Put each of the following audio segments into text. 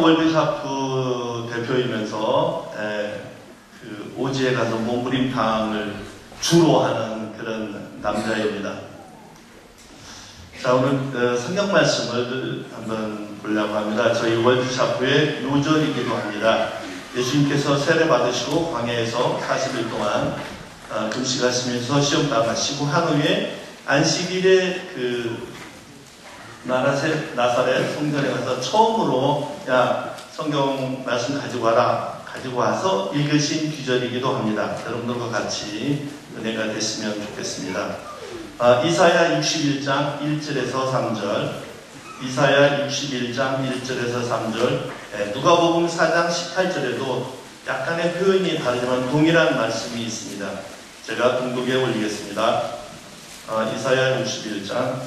월드샤프 대표이면서 그 오지에 가서 몸부림탕을 주로 하는 그런 남자입니다. 자, 오늘 성경 말씀을 한번 보려고 합니다. 저희 월드샤프의 요절이기도 합니다. 예수님께서 세례 받으시고 광야에서 40일 동안 금식하시면서 시험 당하시고 한 후에 안식일에 그 나사렛 성전에 가서 처음으로 야 성경 말씀 가지고 와라 가지고 와서 읽으신 귀절이기도 합니다. 여러분들과 같이 은혜가 됐으면 좋겠습니다. 이사야 61장 1절에서 3절, 이사야 61장 1절에서 3절, 누가복음 4장 18절에도 약간의 표현이 다르지만 동일한 말씀이 있습니다. 제가 공독에 올리겠습니다. 이사야 61장,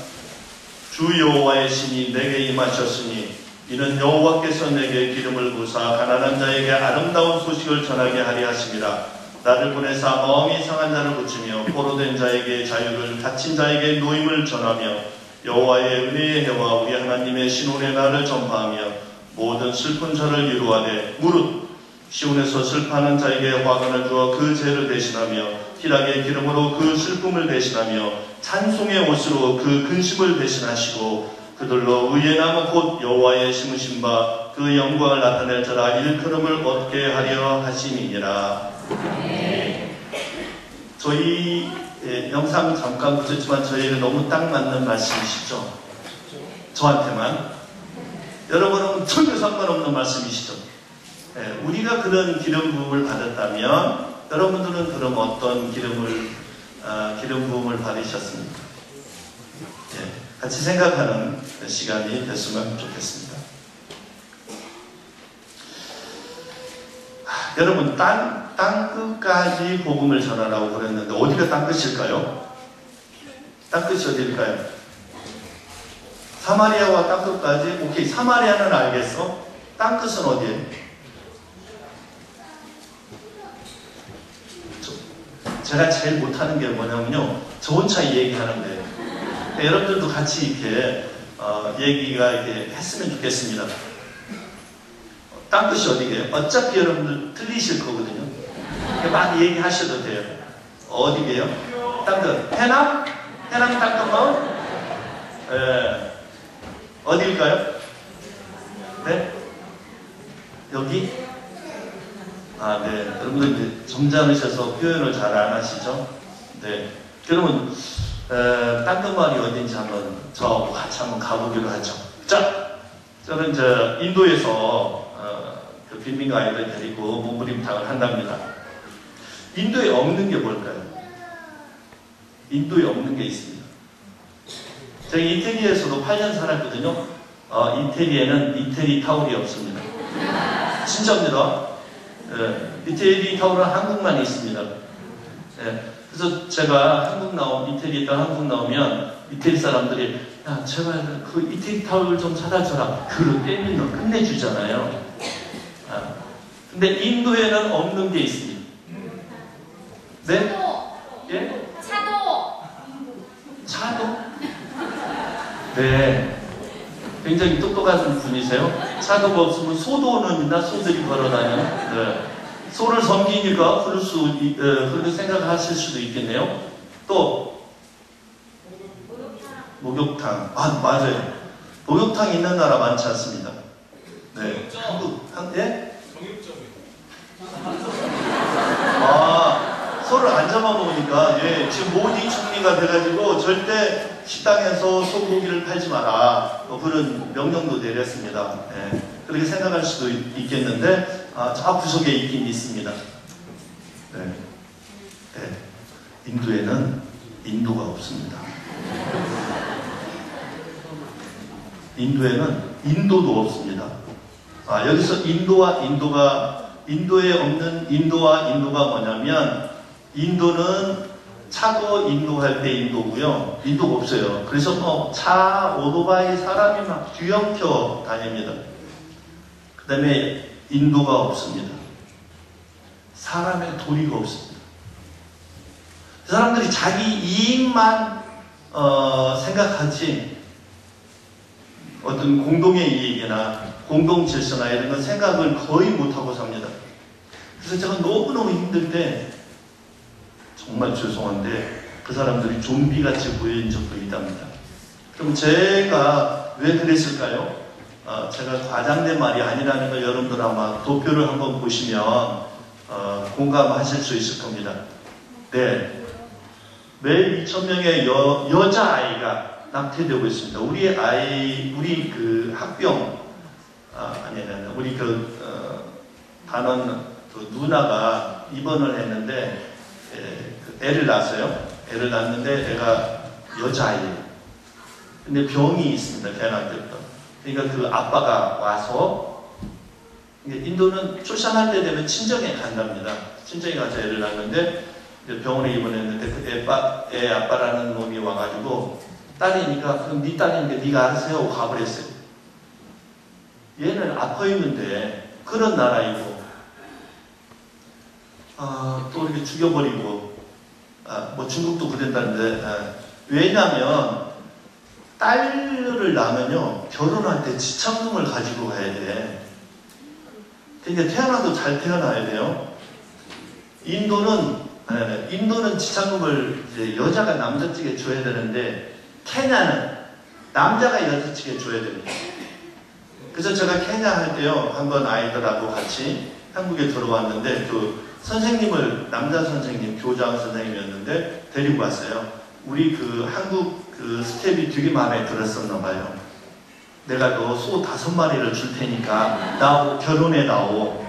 주 여호와의 신이 내게 임하셨으니 이는 여호와께서 내게 기름을 부사 가난한 자에게 아름다운 소식을 전하게 하리 하심이라. 나를 보내사 마음이 상한 자를 고치며 포로된 자에게 자유를, 갇힌 자에게 노임을 전하며 여호와의 은혜의 해와 우리 하나님의 신원의 날을 전파하며 모든 슬픈 자를 위로하되 무릇 시온에서 슬퍼하는 자에게 화관을 주어 그 죄를 대신하며 희락의 기름으로 그 슬픔을 대신하며 찬송의 옷으로 그 근심을 대신하시고 그들로 의의 나무 곧 여호와의 심으신 바 그 영광을 나타낼 자라 일컬음을 얻게 하려 하심이니라. 저희 영상 잠깐 보셨지만 저에게 너무 딱 맞는 말씀이시죠? 저한테만. 여러분은 전혀 상관없는 말씀이시죠? 우리가 그런 기름 부음을 받았다면 여러분들은 그럼 어떤 기름 부음을 받으셨습니까? 같이 생각하는 시간이 됐으면 좋겠습니다. 여러분, 땅끝까지 복음을 전하라고 그랬는데 어디가 땅끝일까요? 땅끝이 어디일까요? 사마리아와 땅끝까지? 오케이, 사마리아는 알겠어. 땅끝은 어디예요? 제가 제일 못하는 게 뭐냐면요, 저 혼자 얘기하는 거예요. 그러니까 여러분들도 같이 이렇게 얘기가 이렇게 했으면 좋겠습니다. 땅끝이 어디게요? 어차피 여러분들 틀리실 거거든요. 막 얘기하셔도 돼요. 어디게요? 땅끝. 해남? 해남 땅끝마을? 어디일까요? 네? 여기? 네. 여러분들 이제 점잖으셔서 표현을 잘 안 하시죠? 네. 그러면 땅끝마을이 어딘지 한번 저하고 같이 한번 가보기로 하죠. 자, 저는 인도에서 그 빈민가 아이들 데리고 몸부림탕을 한답니다. 인도에 없는 게 뭘까요? 인도에 없는 게 있습니다. 제가 이태리에서도 8년 살았거든요. 이태리에는 이태리 타올이 없습니다. 진짜입니다. 이태리 타올은 한국만 있습니다. 그래서 제가 이태리에 있다 한국 나오면 이태리 사람들이 야 제발 그 이태리 타올 좀 사다 줘라. 그걸 떼면 끝내주잖아요. 근데 인도에는 없는 게 있습니다. 네? 차도. 예? 차도? 네. 굉장히 똑똑한 분이세요. 차도가 없으면 소도는 있나? 소들이 걸어다녀. 네. 소를 섬기니까 그렇게 생각하실 수도 있겠네요. 또 목욕탕. 맞아요. 목욕탕 있는 나라 많지 않습니다. 네. 예? 소를 안 잡아먹으니까 지금 모디 총리가 돼가지고 절대 식당에서 소고기를 팔지 마라 그런 명령도 내렸습니다. 그렇게 생각할 수도 있겠는데 저 구석에 있긴 있습니다. 인도에는 인도가 없습니다. 인도에는 인도도 없습니다. 여기서 인도에 없는 인도와 인도가 뭐냐면 인도는 차도 인도할 때 인도고요. 인도가 없어요. 그래서 차, 오토바이 사람이 막 뒤엉켜 다닙니다. 그 다음에 인도가 없습니다. 사람의 도리가 없습니다. 그 사람들이 자기 이익만 생각하지 어떤 공동의 이익이나 공동 질서나 이런 건 생각을 거의 못하고 삽니다. 그래서 제가 너무너무 힘들 때 정말 죄송한데 그 사람들이 좀비같이 보인 적도 있답니다. 그럼 제가 왜 그랬을까요? 제가 과장된 말이 아니라는 걸 여러분들 아마 도표를 한번 보시면 공감하실 수 있을 겁니다. 네, 매일 2,000명의 여자아이가 낙태되고 있습니다. 우리 그 학병, 우리 단원 누나가 입원을 했는데, 애를 낳았어요. 애를 낳았는데 애가 여자아이예요. 근데 병이 있습니다. 태어날 때부터. 그러니까 그 아빠가 와서, 인도는 출산할 때 되면 친정에 간답니다. 친정에 가서 애를 낳는데 병원에 입원했는데 그 애 아빠라는 놈이 와가지고 딸이니까 그럼 네 딸이니까 네가 알아서 하고 가버렸어요. 얘는 아파 있는데 그런 나라이고 또 이렇게 죽여버리고 뭐 중국도 그랬다는데 왜냐면 딸을 낳으면요 결혼할 때 지참금을 가지고 가야 돼. 그러니까 태어나도 잘 태어나야 돼요. 인도는 지참금을 이제 여자가 남자 측에 줘야 되는데 케냐는 남자가 여자 측에 줘야 됩니다. 그래서 제가 케냐 할 때요 한번 아이들하고 같이 한국에 들어왔는데 그 선생님을 남자 선생님 교장 선생님이었는데 데리고 왔어요. 우리 그 한국 그 스텝이 되게 마음에 들었었나 봐요. 내가 너 소 5마리를 줄 테니까 나하고 결혼해 나오.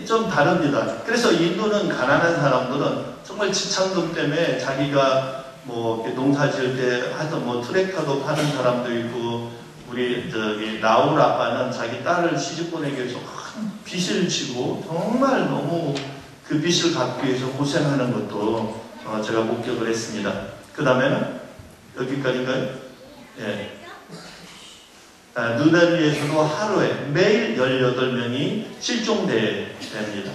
좀 다릅니다. 그래서 인도는 가난한 사람들은 정말 지참금 때문에 자기가 뭐 농사 지을 때 하여튼 뭐 트랙터도 파는 사람도 있고 우리 라울 아빠는 자기 딸을 시집 보내기 위해서 큰 빚을 지고 정말 너무 그 빚을 갚기 위해서 고생하는 것도 제가 목격을 했습니다. 그 다음에는 여기까지인가요? 예. 누델리에서도 하루에 매일 18명이 실종됩니다.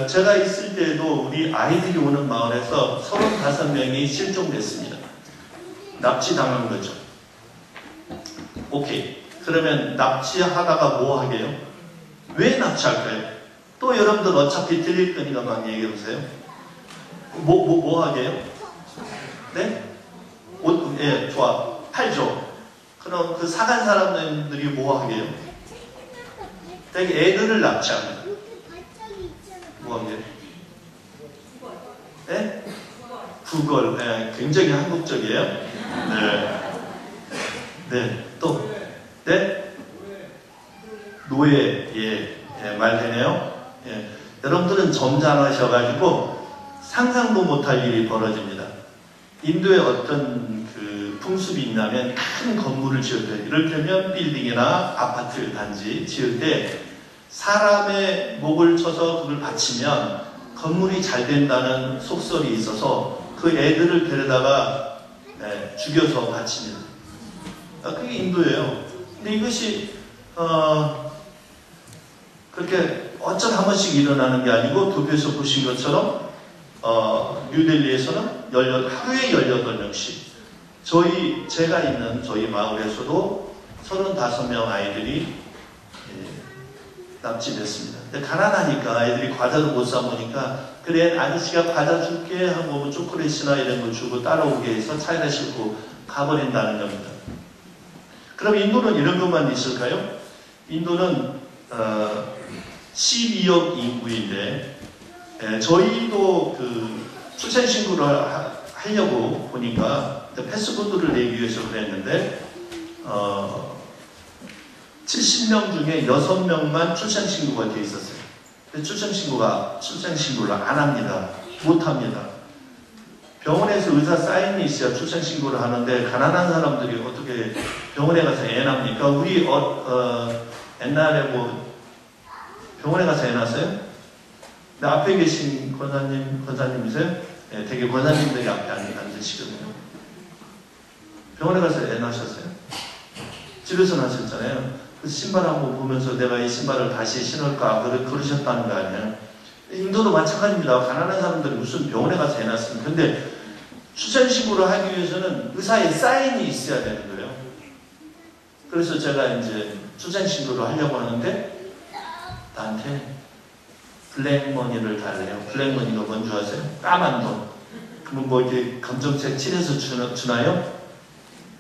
제가 있을 때도 우리 아이들이 오는 마을에서 35명이 실종됐습니다. 납치당한 거죠. 오케이. 그러면 납치하다가 뭐 하게요? 왜 납치할까요? 또 여러분들 어차피 들릴 거니까 막 얘기해 보세요. 뭐 하게요? 네? 예, 좋아. 팔죠. 그럼 그 사간 사람들이 뭐 하게요? 되게 애들을 납치합니다. 뭐 하게요? 네? 구걸. 네, 굉장히 한국적이에요. 네. 네. 또? 네? 노예. 예, 말 되네요. 예. 여러분들은 점잖으셔가지고 상상도 못할 일이 벌어집니다. 인도에 어떤 그 풍습이 있냐면 큰 건물을 지을 때, 이를테면 빌딩이나 아파트 단지 지을 때 사람의 목을 쳐서 그걸 바치면 건물이 잘 된다는 속설이 있어서 그 애들을 데려다가 죽여서 바칩니다. 그게 인도예요. 근데 이것이 그렇게 어쩌 한 번씩 일어나는 게 아니고 도표에서 보신 것처럼 뉴델리에서는 하루에 18명씩 제가 있는 저희 마을에서도 35명 아이들이 납치됐습니다. 근데 가난하니까 아이들이 과자도 못 사 먹으니까 그래 아저씨가 과자 줄게 하고 뭐 초콜릿이나 이런 거 주고 따라오게 해서 차에다 싣고 가버린다는 겁니다. 그럼 인도는 이런 것만 있을까요? 인도는 12억 인구인데 저희도 그 출생신고를 하려고 보니까 패스코드를 내기 위해서 그랬는데 70명 중에 6명만 출생신고가 되어 있었어요. 출생신고를 안 합니다. 못합니다. 병원에서 의사 사인이 있어야 출생신고를 하는데 가난한 사람들이 어떻게 병원에 가서 애 낳습니까? 우리 옛날에 뭐 병원에 가서 애 낳았어요? 근데 앞에 계신 권사님이세요? 네, 되게 권사님들이 앞에 앉으시거든요. 병원에 가서 애 낳으셨어요? 집에서 낳으셨잖아요. 그래서 신발 한번 보면서 내가 이 신발을 다시 신을까 그러셨다는 거 아니에요? 인도도 마찬가지입니다. 가난한 사람들이 무슨 병원에 가서 애 낳습니까? 근데 출생신고를 하기 위해서는 의사의 사인이 있어야 되는 거예요. 그래서 제가 이제 출생신고를 하려고 하는데 나한테 블랙머니를 달래요. 블랙머니가 뭔지 아세요? 까만 돈. 그러면 뭐 이렇게 검정색 칠해서 주나요?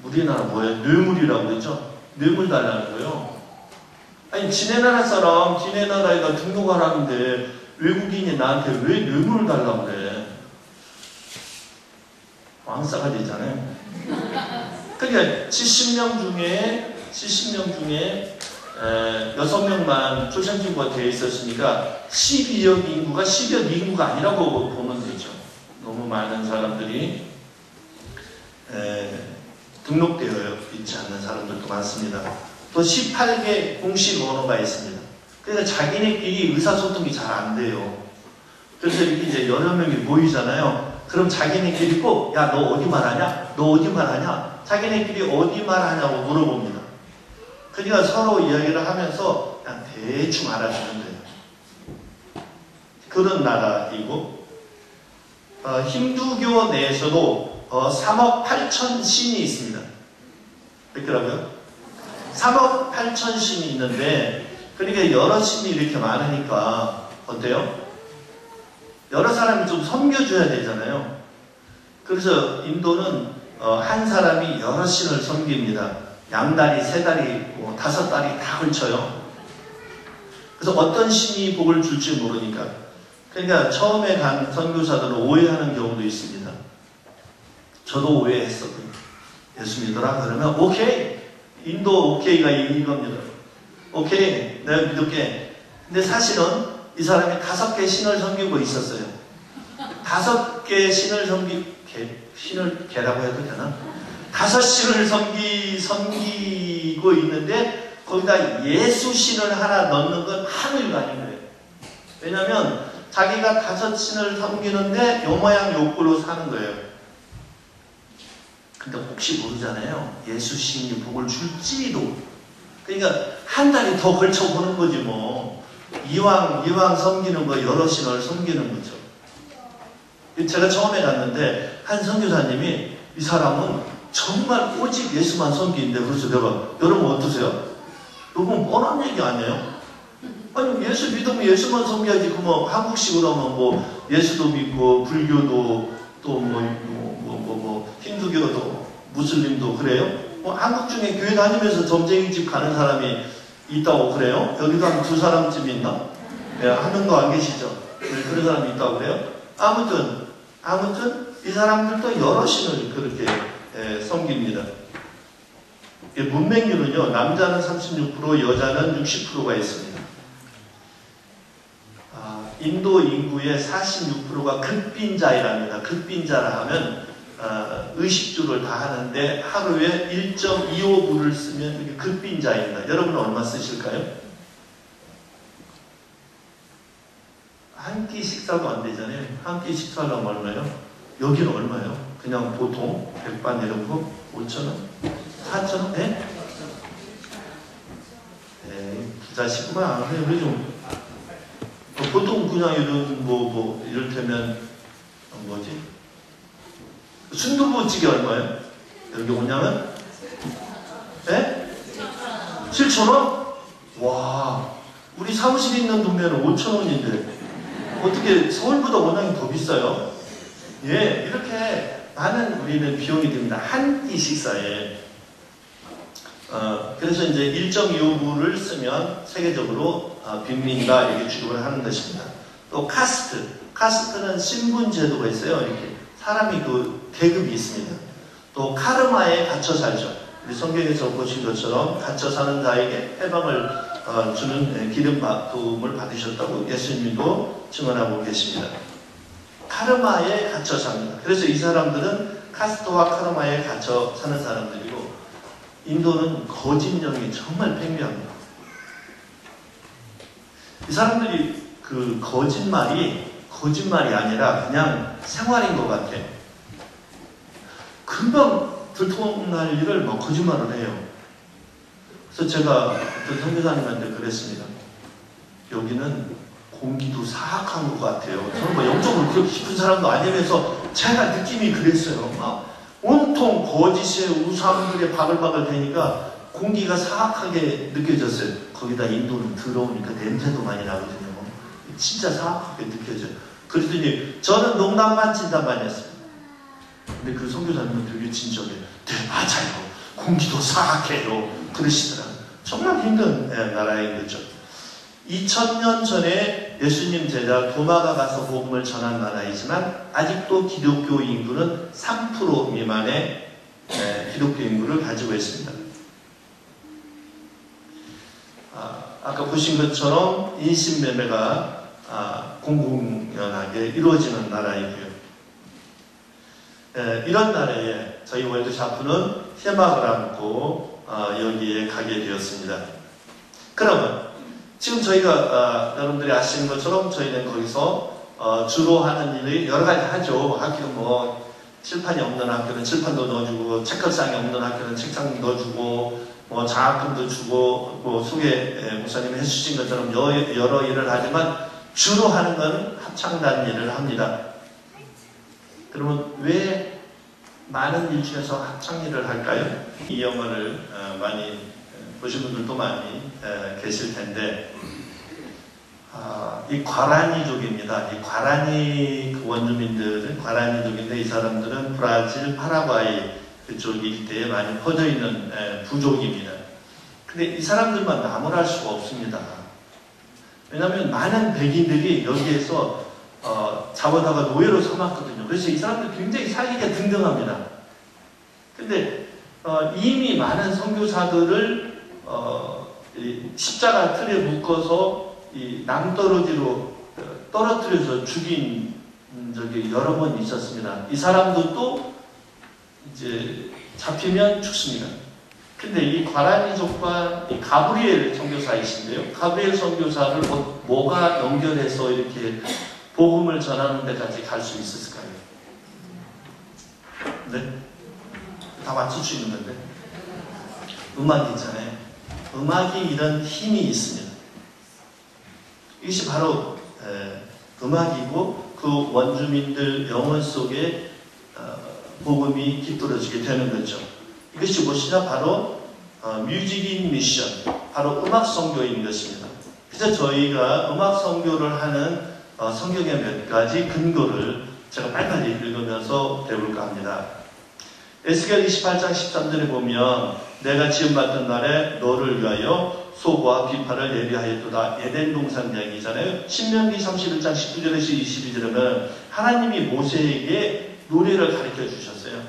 우리나라 뭐예요? 뇌물이라고 그러죠? 뇌물 달라는 거예요. 아니 지네 나라 사람, 지네 나라에다 등록하라는데 외국인이 나한테 왜 뇌물을 달라고 그래? 왕싸가지 있잖아요. 그러니까 70명 중에 6명만 출생신고가 되어 있었으니까 12억 인구가 10억 인구가 아니라고 보면 되죠. 너무 많은 사람들이 등록되어 있지 않는 사람들도 많습니다. 또 18개 공식 언어가 있습니다. 그러니까 자기네끼리 의사소통이 잘 안 돼요. 그래서 이렇게 이제 여러 명이 모이잖아요. 그럼 자기네끼리 꼭, 야, 너 어디 말하냐? 너 어디 말하냐? 자기네끼리 어디 말하냐고 물어봅니다. 그러니까 서로 이야기를 하면서 그냥 대충 알아주면 돼요. 그런 나라이고, 힌두교 내에서도 3억 8천 신이 있습니다. 몇 개라고요? 3억 8천 신이 있는데, 그러니까 여러 신이 이렇게 많으니까 어때요? 여러 사람이 좀 섬겨줘야 되잖아요. 그래서 인도는 한 사람이 여러 신을 섬깁니다. 양다리, 세다리, 뭐 5다리 다 걸쳐요. 그래서 어떤 신이 복을 줄지 모르니까. 그러니까 처음에 간 선교사들은 오해하는 경우도 있습니다. 저도 오해했었거든요. 예수 믿어라 그러면 오케이. 인도 오케이가 이겁니다. 오케이, 내가 믿을게. 근데 사실은 이 사람이 5개 신을 섬기고 있었어요. 5개 신을 신을 개라고 해도 되나? 5신을 섬기고 있는데 거기다 예수 신을 하나 넣는 건 하늘가 아닌 거예요. 왜냐하면 자기가 5신을 섬기는데 요 모양 요 꼴로 사는 거예요. 근데 혹시 모르잖아요. 예수 신이 복을 줄지도. 그러니까 한 달이 더 걸쳐보는 거지 뭐. 이왕 섬기는 거 여러 신을 섬기는 거죠. 제가 처음에 갔는데 한 선교사님이 이 사람은 정말 오직 예수만 섬기는데 그래서 내가 여러분 어떠세요? 여러분 뻔한 얘기 아니에요? 아니 예수 믿으면 예수만 섬겨야지. 그 뭐 한국식으로 하면 뭐 예수도 믿고 불교도 또 뭐 힌두교도 무슬림도 그래요? 뭐 한국 중에 교회 다니면서 점쟁이 집 가는 사람이 있다고 그래요? 여기도 한 2사람쯤 있나? 네, 한 명도 안 계시죠? 그런 사람이 있다고 그래요? 아무튼 이 사람들도 여러 신을 그렇게 섬깁니다. 문맹률은요, 남자는 36%, 여자는 60%가 있습니다. 인도 인구의 46%가 극빈자이랍니다. 극빈자라 하면 의식주를 다 하는데 하루에 1.25불을 쓰면 이게 극빈자입니다. 여러분은 얼마 쓰실까요? 한 끼 식사도 안 되잖아요. 한 끼 식사하려면 얼마예요? 여기는 얼마예요? 그냥 보통 백반 이런 거 5,000원? 4,000원? 네? 부자시구만. 우리 좀 보통 그냥 이런 이를테면 뭐지? 순두부찌개 얼마예요? 여기 오냐면? 네? 7,000원? 와, 우리 사무실 있는 동네는 5,000원인데 어떻게 서울보다 워낙 더 비싸요? 예, 이렇게 많은 우리는 비용이 듭니다. 한 끼 식사에. 그래서 이제 1.25불을 쓰면 세계적으로 빈민가 이렇게 취급을 하는 것입니다. 또 카스트는 신분 제도가 있어요. 이렇게 사람이 그 계급이 있습니다. 또 카르마에 갇혀 살죠. 우리 성경에서 보신 것처럼 갇혀 사는 자에게 해방을 주는 기름 부음을 받으셨다고 예수님도 증언하고 계십니다. 카르마에 갇혀 삽니다. 그래서 이 사람들은 카스트와 카르마에 갇혀 사는 사람들이고, 인도는 거짓령이 정말 팽배합니다. 이 사람들이 그 거짓말이 아니라 그냥 생활인 것 같아. 금방 들통날 일을 막 거짓말을 해요. 그래서 제가 그 선교사님한테 그랬습니다. 여기는 공기도 사악한 것 같아요. 저는 뭐 영적으로 그렇게 깊은 사람도 아니면서 제가 느낌이 그랬어요. 막 온통 거짓의 우상들에 바글바글 되니까 공기가 사악하게 느껴졌어요. 거기다 인도는 들어오니까 냄새도 많이 나거든요. 진짜 사악하게 느껴져요. 그랬더니 저는 농담만 진담만 했어요. 근데 그 선교사님은 되게 진정해. 네, 맞아요. 공기도 사악해요. 그러시더라고요. 정말 힘든 나라인 거죠. 2000년 전에 예수님 제자 도마가 가서 복음을 전한 나라이지만 아직도 기독교 인구는 3% 미만의 기독교 인구를 가지고 있습니다. 아까 보신 것처럼 인신매매가 공공연하게 이루어지는 나라이고요. 이런 나라에 저희 월드샤프는 해막을 안고 여기에 가게 되었습니다. 그러면 지금 저희가 여러분들이 아시는 것처럼 저희는 거기서 주로 하는 일이 여러 가지 하죠. 학교 뭐 칠판이 없는 학교는 칠판도 넣어주고 책걸상이 없는 학교는 책상 넣어주고 뭐 장학금도 주고 뭐 소개 목사님이 해주신 것처럼 여러 일을 하지만 주로 하는 것은 합창단 일을 합니다. 그러면 왜 많은 일 중에서 합창 일을 할까요? 이 영화를 많이 보신 분들도 많이 계실 텐데 이 과라니족입니다. 이 과라니 그 원주민들은 과라니족인데 이 사람들은 브라질, 파라과이 그쪽 일대에 많이 퍼져 있는 부족입니다. 근데 이 사람들만 나무랄 수가 없습니다. 왜냐하면 많은 백인들이 여기에서 잡아다가 노예로 삼았거든요. 그래서 이 사람들 굉장히 살기가 등등합니다. 근데 이미 많은 선교사들을 십자가 틀에 묶어서 이 낭떠러지로 떨어뜨려서 죽인 적이 여러 번 있었습니다. 이 사람들도 이제 잡히면 죽습니다. 근데 이 과라니족과 이 가브리엘 선교사이신데요. 가브리엘 선교사를 뭐가 연결해서 이렇게 복음을 전하는 데까지 갈 수 있었을까요? 네? 다 맞출 수 있는 건데. 음악이 있잖아요. 음악이 이런 힘이 있습니다. 이것이 바로 음악이고 그 원주민들 영혼 속에 복음이 깃들어지게 되는 거죠. 이것이 무엇이냐? 바로 뮤직인 미션, 바로 음악 선교인 것입니다. 그래서 저희가 음악 선교를 하는 성경의 몇 가지 근거를 제가 빨리빨리 읽으면서 배울까 합니다. 에스겔 28장 13절에 보면 내가 지음받던 날에 너를 위하여 소고와 비파를 예비하였도다. 에덴 동산 이야기잖아요. 신명기 31장 19절에서 22절에는 하나님이 모세에게 노래를 가르쳐 주셨어요.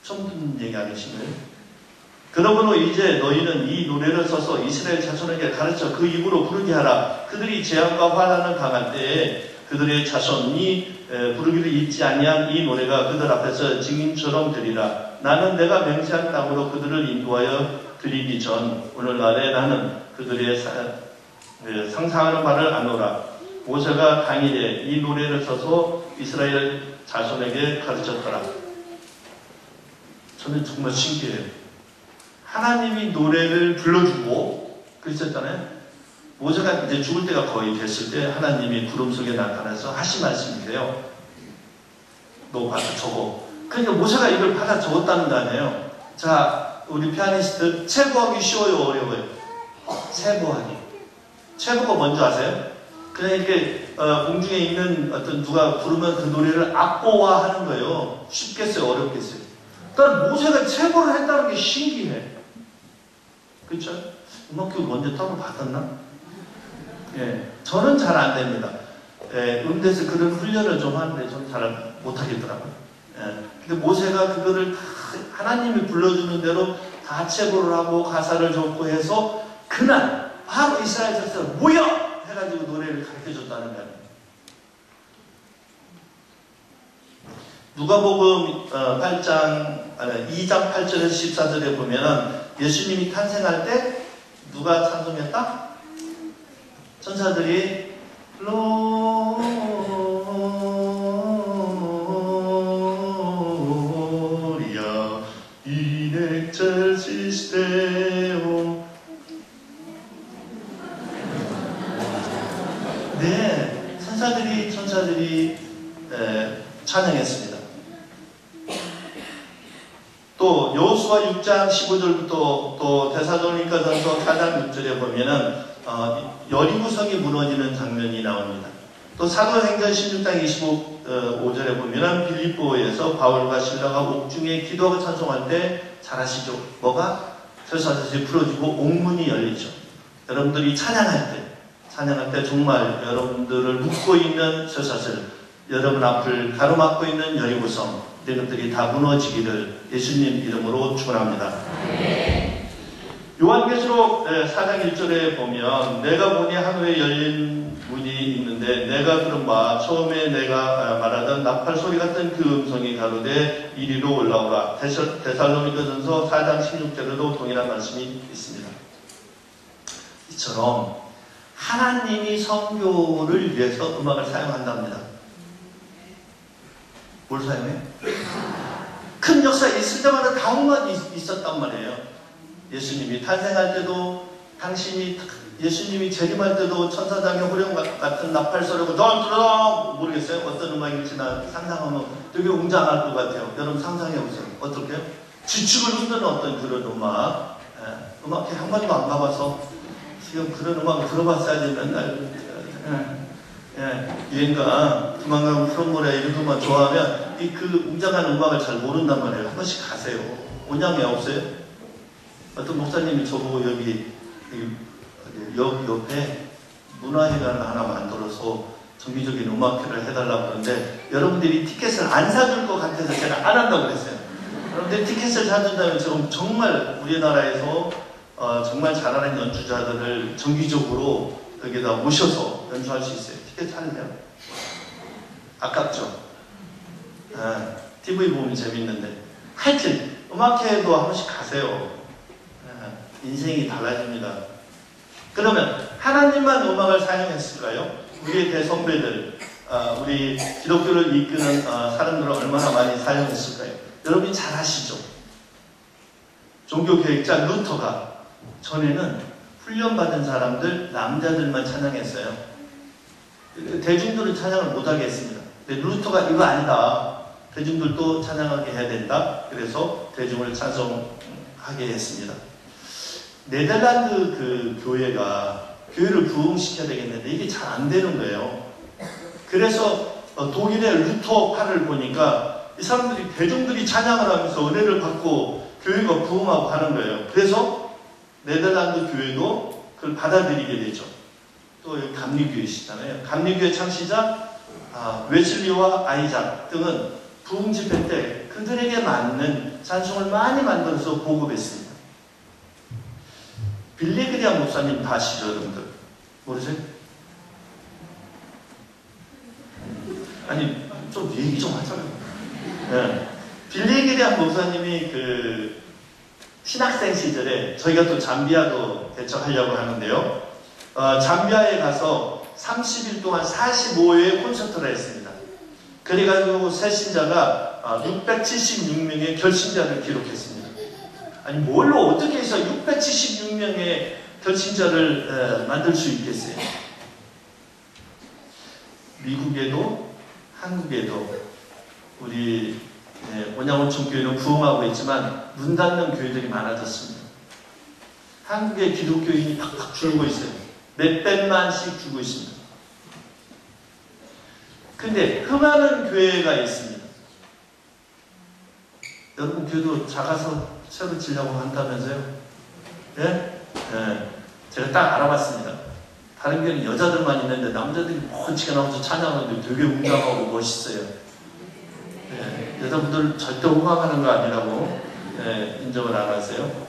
처음 듣는 얘기 아니신가요? 그러므로 이제 너희는 이 노래를 써서 이스라엘 자손에게 가르쳐 그 입으로 부르게 하라. 그들이 재앙과 환난을 당할 때에 그들의 자손이 부르기를 잊지 아니한 이 노래가 그들 앞에서 증인처럼 되리라. 나는 내가 맹세한 땅으로 그들을 인도하여 드리기 전 오늘날에 나는 그들의 상상하는 바를 아노라. 모세가 당일에 이 노래를 써서 이스라엘 자손에게 가르쳤더라. 저는 정말 신기해요. 하나님이 노래를 불러주고 그랬었잖아요. 모세가 이제 죽을 때가 거의 됐을 때 하나님이 구름 속에 나타나서 하신 말씀인데요. 너 받아 적어. 그러니까 모세가 이걸 받아 적었다는 거 아니에요. 자, 우리 피아니스트 체보하기 쉬워요, 어려워요? 체보하기. 체보가 뭔지 아세요? 그냥 이렇게 공중에 있는 어떤 누가 부르면 그 노래를 악보화하는 거예요. 쉽겠어요, 어렵겠어요? 그러니까 모세가 체보를 했다는 게 신기해. 그렇죠? 음악교육 먼저 따로 받았나? 예, 저는 잘 안 됩니다. 음대에서 그런 훈련을 좀 하는데 저는 잘 못하겠더라고요. 예, 근데 모세가 그거를 다 하나님이 불러주는 대로 다 체보를 하고 가사를 적고 해서 그날 바로 이스라엘 자손을 모여! 해가지고 노래를 가르쳐줬다는 거예요. 누가복음 2장 8절에서 14절에 보면은 예수님이 탄생할 때 누가 찬송했다? 천사들이 글로리아 in excelsis Deo. 네, 천사들이 찬양했습니다. 또 여호수아 6장 15절부터 또 데살로니가전서 4장 6절에 보면은 여리고성이 무너지는 장면이 나옵니다. 또 사도행전 16장 25절에 보면은 빌립보에서 바울과 실라가 옥중에 기도하고 찬송할 때 잘 아시죠? 뭐가? 쇠사슬이 풀어지고 옥문이 열리죠. 여러분들이 찬양할 때 정말 여러분들을 묶고 있는 쇠사슬, 여러분 앞을 가로막고 있는 여리고성, 이런 것들이 다 무너지기를 예수님 이름으로 축원합니다. 요한계시록 4장 1절에 보면 내가 보니 하늘에 열린 문이 있는데 내가 들은 바 처음에 내가 말하던 나팔 소리 같은 그 음성이 가로되 이리로 올라오라. 데살로니가전서 4장 16절에도 동일한 말씀이 있습니다. 이처럼 하나님이 선교를 위해서 음악을 사용한답니다. 뭘 사용해? 큰 역사 있을 때마다 다음만 있었단 말이에요. 예수님이 탄생할 때도, 예수님이 재림할 때도 천사장의 호령 같은 나팔 소리고 덜덜 모르겠어요. 어떤 음악일지 나 상상하면 되게 웅장할 것 같아요. 여러분 상상해보세요. 어떨게요? 지축을 흔드는 어떤 그런 음악. 음악회 한 번도 안 가봐서 지금 그런 음악을 들어봤어야지 맨날 유행가 두만강 푸른모래 이런 것만 좋아하면 그 웅장한 음악을 잘 모른단 말이에요. 한 번씩 가세요. 온양에 없어요? 어떤 목사님이 저보고 여기 역 옆에 문화회관을 하나 만들어서 정기적인 음악회를 해달라고 그러는데 여러분들이 티켓을 안 사줄 것 같아서 제가 안 한다고 그랬어요. 그런데 티켓을 사준다면 지금 정말 우리나라에서 정말 잘하는 연주자들을 정기적으로 여기다 모셔서 연주할 수 있어요. 티켓 사는데요? 아깝죠? TV 보면 재밌는데. 하여튼 음악회도 한 번씩 가세요. 인생이 달라집니다. 그러면 하나님만 음악을 사용했을까요? 우리의 대선배들, 우리 기독교를 이끄는 사람들을 얼마나 많이 사용했을까요? 여러분이 잘 아시죠? 종교개혁자 루터가 전에는 훈련받은 사람들, 남자들만 찬양했어요. 대중들은 찬양을 못하게 했습니다. 근데 루터가 이거 아니다. 대중들도 찬양하게 해야 된다. 그래서 대중을 찬송하게 했습니다. 네덜란드 그 교회가 교회를 부흥시켜야 되겠는데 이게 잘 안 되는 거예요. 그래서 독일의 루터파를 보니까 이 사람들이 대중들이 찬양을 하면서 은혜를 받고 교회가 부흥하고 하는 거예요. 그래서 네덜란드 교회도 그걸 받아들이게 되죠. 또 여기 감리교회시잖아요. 감리교회 창시자 웨슬리와 아이작 등은 부흥 집회 때 그들에게 맞는 찬송을 많이 만들어서 보급했습니다. 빌리그리암 목사님 다 아시죠, 여러분들? 모르세요? 아니, 좀 얘기 좀 하자고요. 네. 빌리그리암 목사님이 그 신학생 시절에 저희가 또 잠비아도 개척하려고 하는데요. 잠비아에 가서 30일 동안 45회의 콘서트를 했습니다. 그래가지고 새신자가 676명의 결신자를 기록했습니다. 아니 뭘로 어떻게 해서 676명의 결신자를 만들 수 있겠어요? 미국에도 한국에도 우리 온양온천 교회는 부흥하고 있지만 문 닫는 교회들이 많아졌습니다. 한국의 기독교인이 팍팍 줄고 있어요. 몇백만씩 줄고 있습니다. 근데 흥하는 교회가 있습니다. 여러분 교회도 작아서 새로 지려고 한다면서요? 예? 네. 제가 딱 알아봤습니다. 다른 교회는 여자들만 있는데 남자들이 멋지게 나와서 찬양하는데 되게 웅장하고 멋있어요. 네. 여자분들 절대 호강하는 거 아니라고 인정을 안 하세요.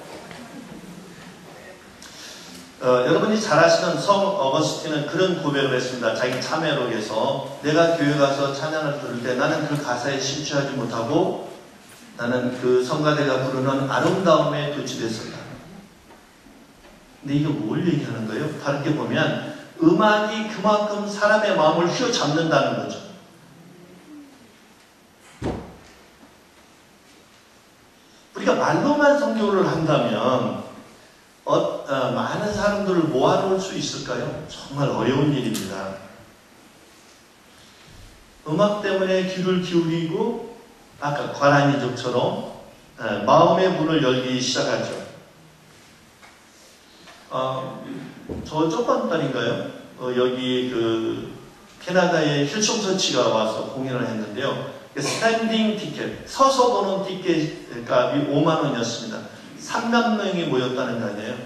여러분이 잘 아시는 성 어거스틴은 그런 고백을 했습니다. 자기 참회록에서 내가 교회 가서 찬양을 부를 때 나는 그 가사에 심취하지 못하고 나는 그 성가대가 부르는 아름다움에 도취됐었다. 근데 이게 뭘 얘기하는 거예요? 다르게 보면 음악이 그만큼 사람의 마음을 휘어잡는다는 거죠. 우리가 말로만 선교를 한다면 많은 사람들을 모아놓을 수 있을까요? 정말 어려운 일입니다. 음악 때문에 귀를 기울이고 아까 과란이족처럼 마음의 문을 열기 시작하죠. 저 저번 달인가요? 여기 그 캐나다의 힐송 처치가 와서 공연을 했는데요. 스탠딩 티켓, 서서 보는 티켓 값이 5만 원이었습니다. 3만 명이 모였다는 거 아니에요?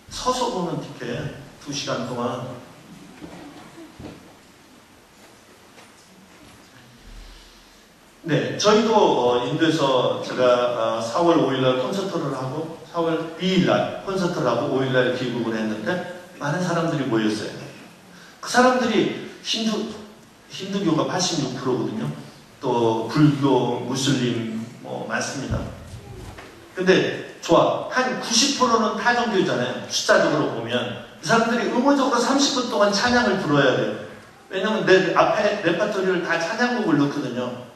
서서 보는 티켓 2시간 동안. 네, 저희도 인도에서 제가 4월 5일날 콘서트를 하고 4월 2일날 콘서트를 하고 5일날 귀국을 했는데 많은 사람들이 모였어요. 그 사람들이 힌두교가 86%거든요. 또 불교, 무슬림 뭐 많습니다. 근데 좋아, 한 90%는 타종교잖아요. 숫자적으로 보면 이 사람들이 의무적으로 30분 동안 찬양을 불러야 돼요. 왜냐면 내 앞에 레퍼토리를 다 찬양곡을 넣거든요.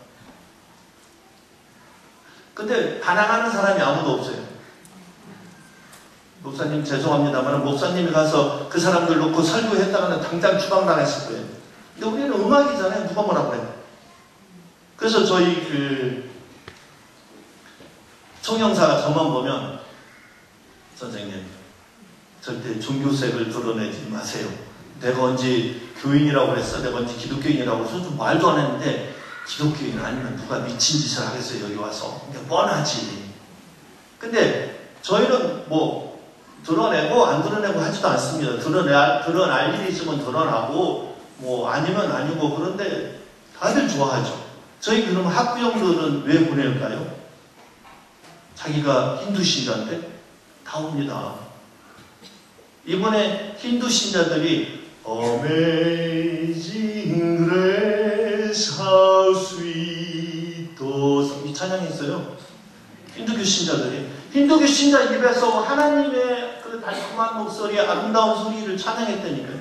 근데 반항하는 사람이 아무도 없어요. 목사님 죄송합니다만 목사님이 가서 그 사람들 놓고 설교했다가는 당장 추방 당했을 거예요. 근데 우리는 음악이잖아요. 누가 뭐라 그래. 그래서 저희 그 총영사가 저만 보면 선생님 절대 종교색을 드러내지 마세요. 내가 언제 교인이라고 그랬어? 내가 언제 기독교인이라고 해서 좀 말도 안 했는데 기독교인 아니면 누가 미친 짓을 하겠어요. 여기 와서. 그냥 뻔하지. 근데 저희는 뭐 드러내고 안 드러내고 하지도 않습니다. 드러날 일이 있으면 드러나고 뭐 아니면 아니고. 그런데 다들 좋아하죠. 저희 그럼 학부형들은 왜 보낼까요? 자기가 힌두 신자인데 다 옵니다. 이번에 힌두 신자들이 Amazing Grace How Sweet 이 찬양했어요. 힌두교 신자들이. 힌두교 신자 입에서 하나님의 그 달콤한 목소리, 아름다운 소리를 찬양했다니까요.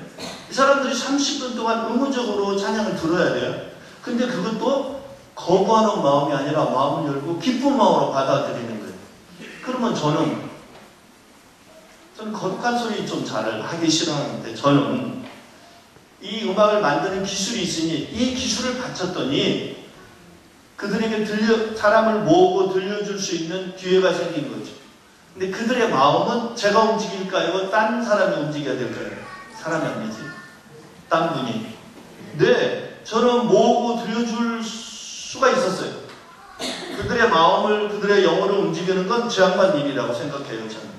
이 사람들이 30분 동안 의무적으로 찬양을 들어야 돼요. 근데 그것도 거부하는 마음이 아니라 마음을 열고 기쁜 마음으로 받아들이는 거예요. 그러면 저는 거룩한 소리 좀 잘 하기 싫어하는데 저는 이 음악을 만드는 기술이 있으니 이 기술을 바쳤더니 그들에게 사람을 모으고 들려줄 수 있는 기회가 생긴 거죠. 근데 그들의 마음은 제가 움직일까요? 딴 사람이 움직여야 될까요? 사람이 아니지. 딴 분이. 네, 저는 모으고 들려줄 수가 있었어요. 그들의 마음을, 그들의 영혼을 움직이는 건 제 양반 일이라고 생각해요, 저는.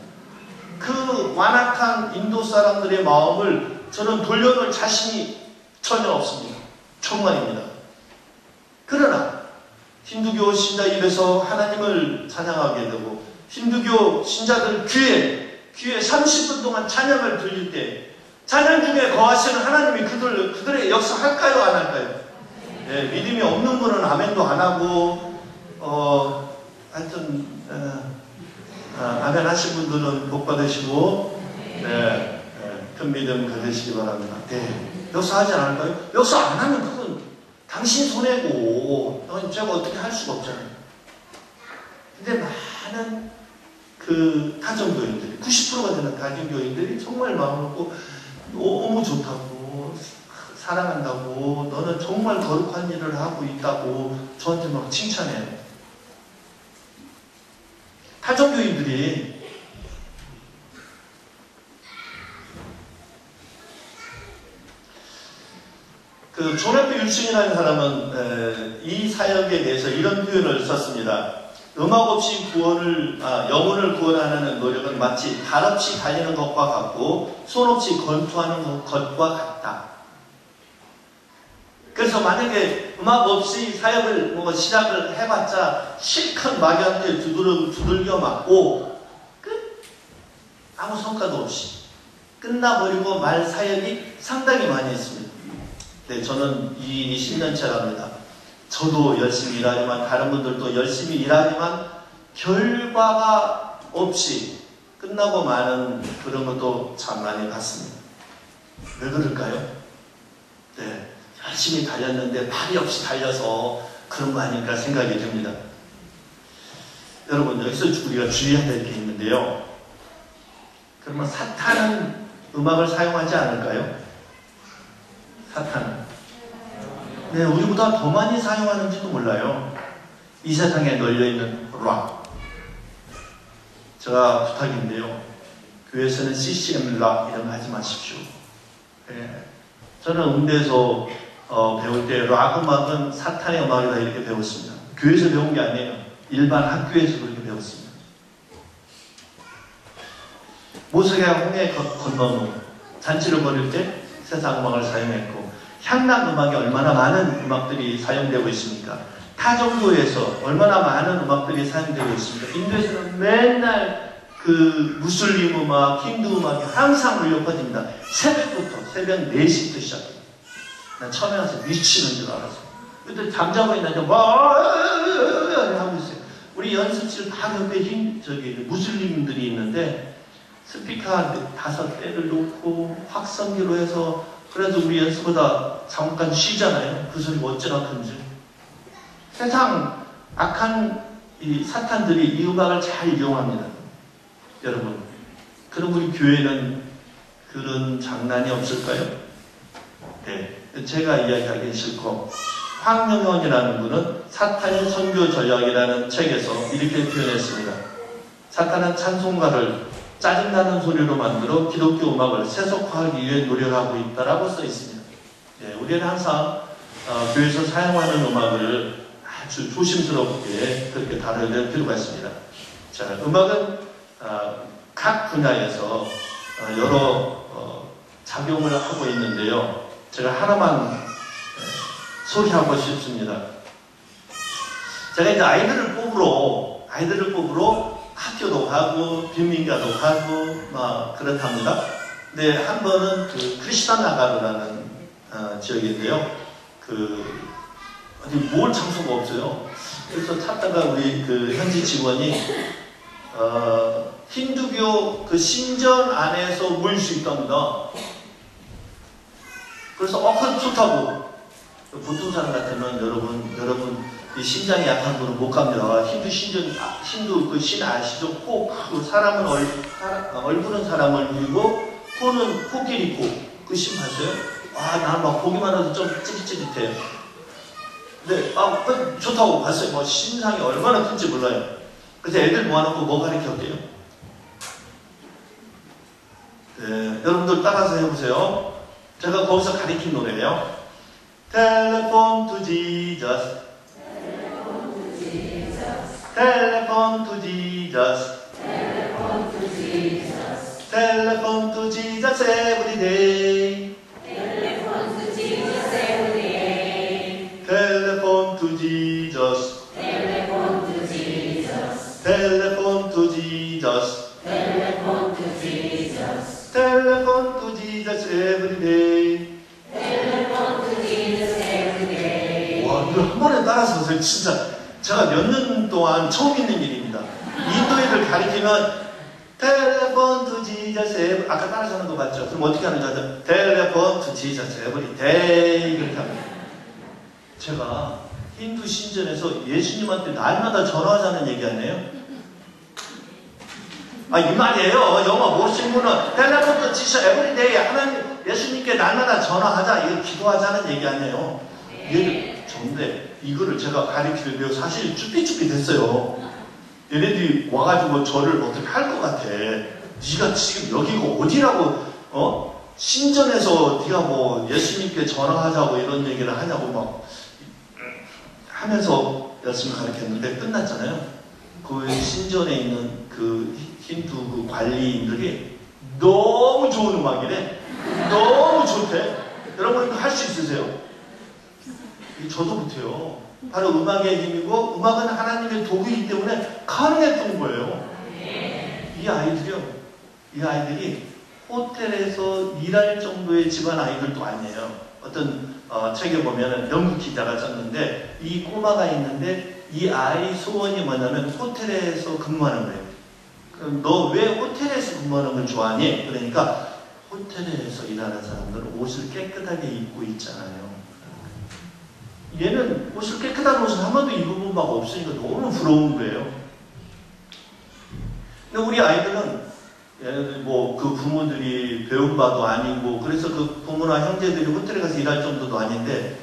그 완악한 인도 사람들의 마음을 저는 돌려놓을 자신이 전혀 없습니다. 정말입니다. 그러나 힌두교 신자 입에서 하나님을 찬양하게 되고 힌두교 신자들 귀에 30분 동안 찬양을 들릴 때 찬양 중에 거하시는 하나님이 그들의 역사할까요? 안 할까요? 예, 믿음이 없는 분은 아멘도 안 하고 하여튼 아멘 하신 분들은 복 받으시고 큰 믿음 가지시기 바랍니다. 네, 역사하지 않을까요? 역사 안 하면 그건 당신 손해고 제가 어떻게 할 수가 없잖아요. 근데 많은 그 타종교인들이 90%가 되는 타종교인들이 정말 마음 놓고 너무 좋다고 사랑한다고 너는 정말 거룩한 일을 하고 있다고 저한테 막 칭찬해요. 타종교인들이 그 존 F 율슨이라는 사람은 이 사역에 대해서 이런 표현을 썼습니다. 음악 없이 영혼을 구원하는 노력은 마치 발 없이 달리는 것과 같고 손 없이 권투하는 것과 같다. 그래서 만약에 음악 없이 사역을 시작을 해봤자 실컷 마귀한테 두들겨 맞고 아무 성과도 없이 끝나버리고 말 사역이 상당히 많이 있습니다. 네, 저는 이 20년째 합니다. 저도 열심히 일하지만 다른 분들도 열심히 일하지만 결과가 없이 끝나고 마는 그런 것도 참 많이 봤습니다. 왜 그럴까요? 네, 열심히 달렸는데 발이 없이 달려서 그런 거 아닐까 생각이 듭니다. 여러분, 여기서 우리가 주의해야 될 게 있는데요. 그러면 사탄은 음악을 사용하지 않을까요? 사탄은. 네, 우리보다 더 많이 사용하는지도 몰라요. 이 세상에 널려있는 락, 제가 부탁인데요. 교회에서는 CCM 락 이런 거 하지 마십시오. 예. 저는 음대에서 배울 때 락 음악은 사탄의 음악이다 이렇게 배웠습니다. 교회에서 배운 게 아니에요. 일반 학교에서 그렇게 배웠습니다. 모세가 홍해 건너는 잔치를 벌일 때 세상 음악을 사용했고, 향락 음악이 얼마나 많은 음악들이 사용되고 있습니까? 타종교에서 얼마나 많은 음악들이 사용되고 있습니다. 인도에서는 맨날 그 무슬림 음악, 힌두 음악이 항상 울려 퍼집니다. 새벽부터, 새벽 4시부터 시작해요. 난 처음에 와서 미치는 줄 알았어요. 근데 잠자고 있는데 하고 있어요. 우리 연습실 바로 옆에 무슬림들이 있는데 스피커 5대를 놓고 확성기로 해서, 그래도 우리 연습보다 잠깐 쉬잖아요. 그 소리가 어쩌나 큰지. 세상 악한 이 사탄들이 이 음악을 잘 이용합니다. 여러분, 그럼 우리 교회는 그런 장난이 없을까요? 네, 제가 이야기하기 싫고, 황명현이라는 분은 사탄의 선교 전략이라는 책에서 이렇게 표현했습니다. 사탄은 찬송가를 짜증나는 소리로 만들어 기독교 음악을 세속화하기 위해 노력하고 있다라고 써 있습니다. 네, 우리는 항상 교회에서 사용하는 음악을 아주 조심스럽게 그렇게 다뤄야 될 필요가 있습니다. 자, 음악은 각 분야에서 여러 작용을 하고 있는데요. 제가 하나만 소개하고 싶습니다. 제가 이제 아이들을 뽑으러 학교도 가고 빈민가도 가고 막 그렇답니다. 근데 한 번은 그 크리스타나가르라는 지역인데요. 어디 모을 장소가 없어요. 그래서 찾다가 우리 그 현지 직원이 힌두교 그 신전 안에서 모일 수 있답니다. 그래서 그건 좋다고. 보통 사람 같으면 여러분 이 심장이 약한 분은 못 갑니다. 힌두 그 신 아시죠? 그 사람은 얼굴은 사람을 그리고 코는 코끼리 코. 그 신 봤어요? 난 막 보기만 해도 좀 찌릿찌릿해요. 근데 좋다고 봤어요. 뭐 신상이 얼마나 큰지 몰라요. 그래서 애들 모아놓고 뭐 가르쳐볼게요? 네, 여러분들 따라서 해보세요. 제가 거기서 가르친 노래예요. Telephone to Jesus. Telephone to Jesus. Telephone to Jesus. Telephone to Jesus every day. Telephone to Jesus every day. Telephone to Jesus. Telephone to Jesus. Telephone to Jesus. Telephone to Jesus. Telephone to Jesus every day. Telephone to Jesus every day. 와, 이거 한 번에 따라서 하세요. 진짜 제가 몇 년 동안 처음 있는 일입니다. 인도 애들 가리키면 Telephone to Jesus every, 아까 따라서 하는 거 봤죠? 그럼 어떻게 하는지 아세요? Telephone to Jesus every day 이렇게 합니다. 제가 힌두 신전에서 예수님한테 날마다 전화하자는 얘기 아니에요? 이 말이에요. 영어 모르시는 분은 Telephone to Jesus every day, 하나님 예수님께 날마다 전화하자, 이거 기도하자는 얘기 아니에요. 얘들 좋은데 이거를 제가 가르치는데요, 사실 쭈삐쭈삐 됐어요. 얘네들이 와가지고 저를 어떻게 할 것 같아. 네가 지금 여기가 어디라고 신전에서 네가 뭐 예수님께 전화하자고 이런 얘기를 하냐고 막 하면서 열심히 가르쳤는데 끝났잖아요. 그 신전에 있는 그 힌두 그 관리인들이 너무 좋은 음악이래. 너무 좋대. 여러분 이거 할 수 있으세요? 저도 못해요. 바로 음악의 힘이고, 음악은 하나님의 도구이기 때문에 가능했던 거예요. 이 아이들이 호텔에서 일할 정도의 집안 아이들도 아니에요. 어떤 책에 보면은 영국 기자가 썼는데, 이 꼬마가 있는데 이 아이 소원이 뭐냐면 호텔에서 근무하는 거예요. 그럼 너 왜 호텔에서 근무하는 걸 좋아하니? 그러니까 호텔에서 일하는 사람들은 옷을 깨끗하게 입고 있잖아요. 얘는 옷을 깨끗한 옷을 한 번도 입어본 바가 없으니까 너무 부러운 거예요. 근데 우리 아이들은 뭐 그 부모들이 배운 바도 아니고, 그래서 그 부모나 형제들이 호텔에 가서 일할 정도도 아닌데,